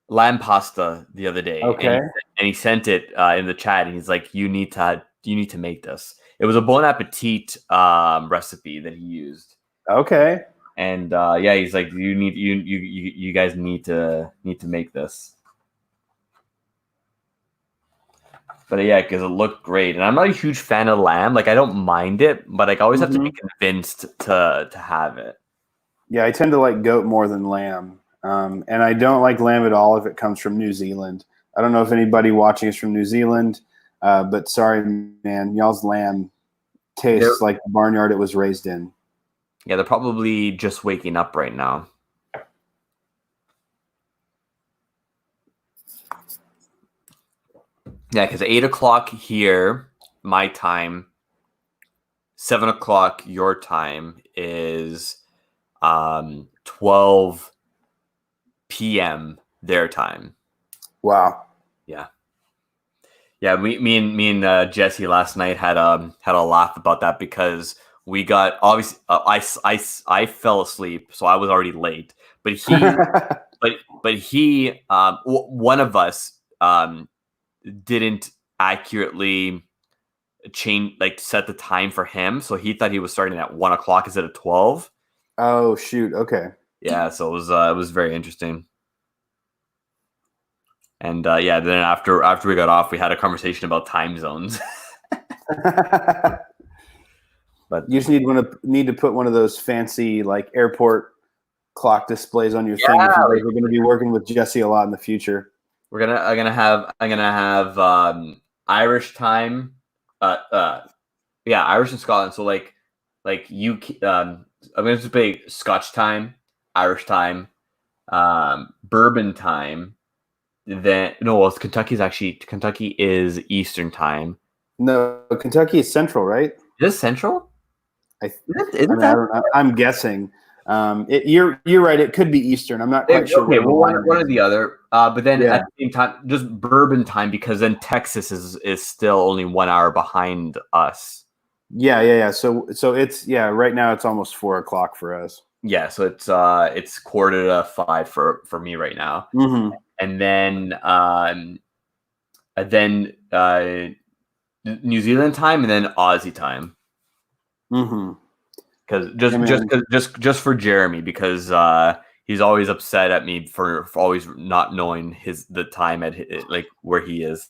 [SPEAKER 1] lamb pasta the other day.
[SPEAKER 6] Okay.
[SPEAKER 1] And he sent it in the chat, and he's like, you need to make this. It was a Bon Appetit recipe that he used.
[SPEAKER 6] Okay.
[SPEAKER 1] And yeah, he's like, you guys need to make this. But yeah, because it looked great, and I'm not a huge fan of lamb. Like, I don't mind it, but like, I always have to be convinced to have it.
[SPEAKER 6] Yeah, I tend to like goat more than lamb, and I don't like lamb at all if it comes from New Zealand. I don't know if anybody watching is from New Zealand, but sorry, man, y'all's lamb tastes like the barnyard it was raised in.
[SPEAKER 1] Yeah, they're probably just waking up right now. Yeah, because 8 o'clock here, my time, 7 o'clock your time is 12 p.m. their time.
[SPEAKER 6] Wow.
[SPEAKER 1] Yeah. Yeah, me and Jesse last night had a laugh about that because we got obviously I fell asleep, so I was already late. But he one of us didn't accurately set the time for him, so he thought he was starting at 1 o'clock instead of 12.
[SPEAKER 6] Oh shoot! Okay.
[SPEAKER 1] Yeah, so it was very interesting. And yeah, then after we got off, we had a conversation about time zones. But
[SPEAKER 6] you just need to put one of those fancy like airport clock displays on your thing. If we're going to be working with Jesse a lot in the future.
[SPEAKER 1] I'm gonna have Irish time, Irish and Scotland. So like you, I'm gonna say Scotch time, Irish time, bourbon time. Kentucky is Eastern time.
[SPEAKER 6] No, Kentucky is Central, right?
[SPEAKER 1] Is it Central?
[SPEAKER 6] I'm guessing. You're right. It could be Eastern. I'm not quite sure.
[SPEAKER 1] Okay, well, one or the other. But then at the same time, just bourbon time, because then Texas is still only 1 hour behind us.
[SPEAKER 6] Yeah. So it's right now it's almost 4 o'clock for us.
[SPEAKER 1] Yeah, so it's 4:45 for me right now.
[SPEAKER 6] Mm-hmm.
[SPEAKER 1] And then New Zealand time, and then Aussie time.
[SPEAKER 6] Mm-hmm.
[SPEAKER 1] Because just for Jeremy, because he's always upset at me for always not knowing the time at like where he is.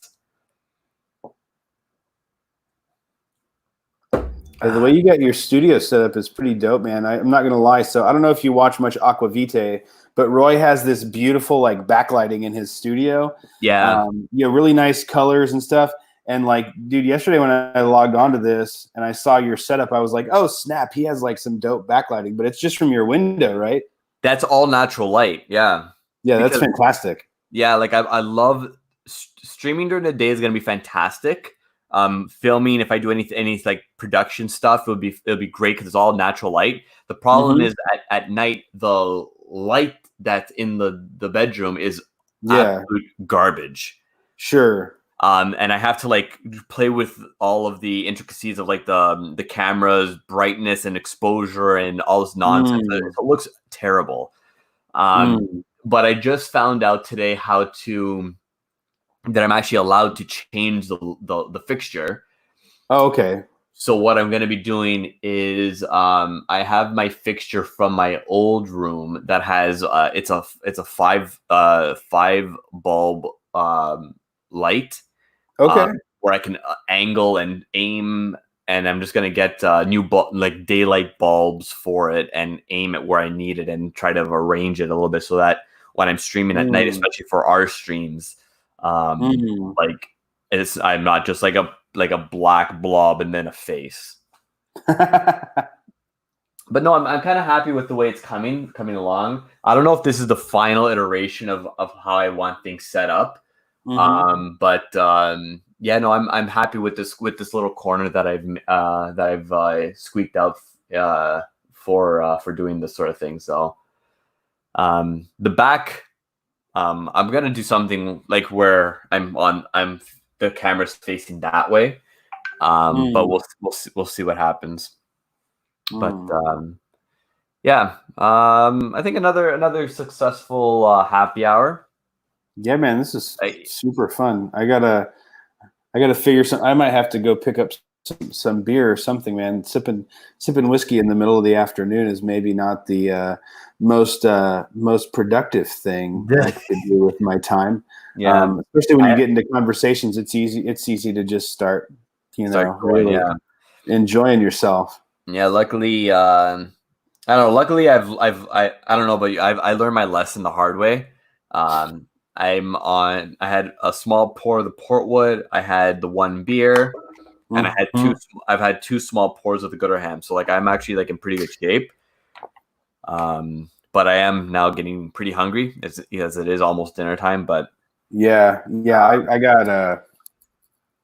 [SPEAKER 6] The way you got your studio set up is pretty dope, man. I'm not gonna lie. So I don't know if you watch much Aquavite, but Roy has this beautiful like backlighting in his studio.
[SPEAKER 1] Yeah.
[SPEAKER 6] Really nice colors and stuff. And like, dude, yesterday when I logged onto this and I saw your setup, I was like, oh snap, he has like some dope backlighting, but it's just from your window, right?
[SPEAKER 1] That's all natural light. Yeah.
[SPEAKER 6] Yeah, that's fantastic.
[SPEAKER 1] Yeah, like I love streaming during the day is gonna be fantastic. Filming, if I do any like production stuff, it'll be great because it's all natural light. The problem is at night, the light that's in the bedroom is absolute garbage.
[SPEAKER 6] Sure.
[SPEAKER 1] And I have to like play with all of the intricacies of like the camera's brightness and exposure and all this nonsense. It looks terrible. But I just found out today that I'm actually allowed to change the fixture. Oh, okay. So what I'm going to be doing is I have my fixture from my old room that has it's a five bulb light. Okay. Where I can angle and aim, and I'm just going to get new like daylight bulbs for it and aim it where I need it and try to arrange it a little bit so that when I'm streaming at night, especially for our streams, like I'm not just like a black blob and then a face. But no, I'm kind of happy with the way it's coming along. I don't know if this is the final iteration of how I want things set up. Yeah, no, I'm happy with this little corner that I've squeaked out for doing this sort of thing. So the back, I'm gonna do something like where I'm the camera's facing that way, but we'll see what happens. But yeah, I think another successful happy hour.
[SPEAKER 6] Yeah, man, this is super fun. I gotta figure some. I might have to go pick up some beer or something, man. Sipping whiskey in the middle of the afternoon is maybe not the most productive thing I could do with my time. Yeah, especially when you get into conversations, it's easy to just start, really enjoying yourself.
[SPEAKER 1] Yeah, luckily, I don't know. Luckily, I don't know about you. I learned my lesson the hard way. I had a small pour of the Portwood. I had the one beer, and I've had two small pours of the Gooder Ham. So like I'm actually like in pretty good shape. But I am now getting pretty hungry as it is almost dinner time. But
[SPEAKER 6] yeah, I got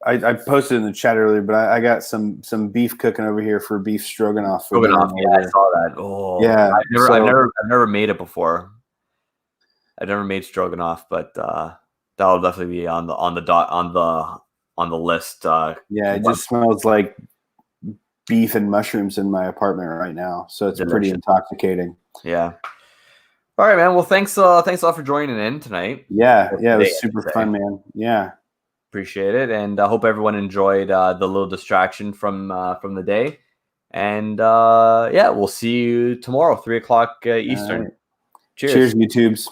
[SPEAKER 6] I posted in the chat earlier, but I got some beef cooking over here for beef stroganoff.
[SPEAKER 1] Yeah, I saw that. Oh, yeah, I've never made it before. I've never made stroganoff, but that'll definitely be on the list.
[SPEAKER 6] Yeah, it just smells like beef and mushrooms in my apartment right now, so it's pretty intoxicating.
[SPEAKER 1] Yeah. All right, man. Well, thanks a lot for joining in tonight.
[SPEAKER 6] Yeah, it was super fun, man. Yeah,
[SPEAKER 1] appreciate it, and I hope everyone enjoyed the little distraction from the day. And we'll see you tomorrow, 3:00 Eastern.
[SPEAKER 6] Right. Cheers, YouTubes.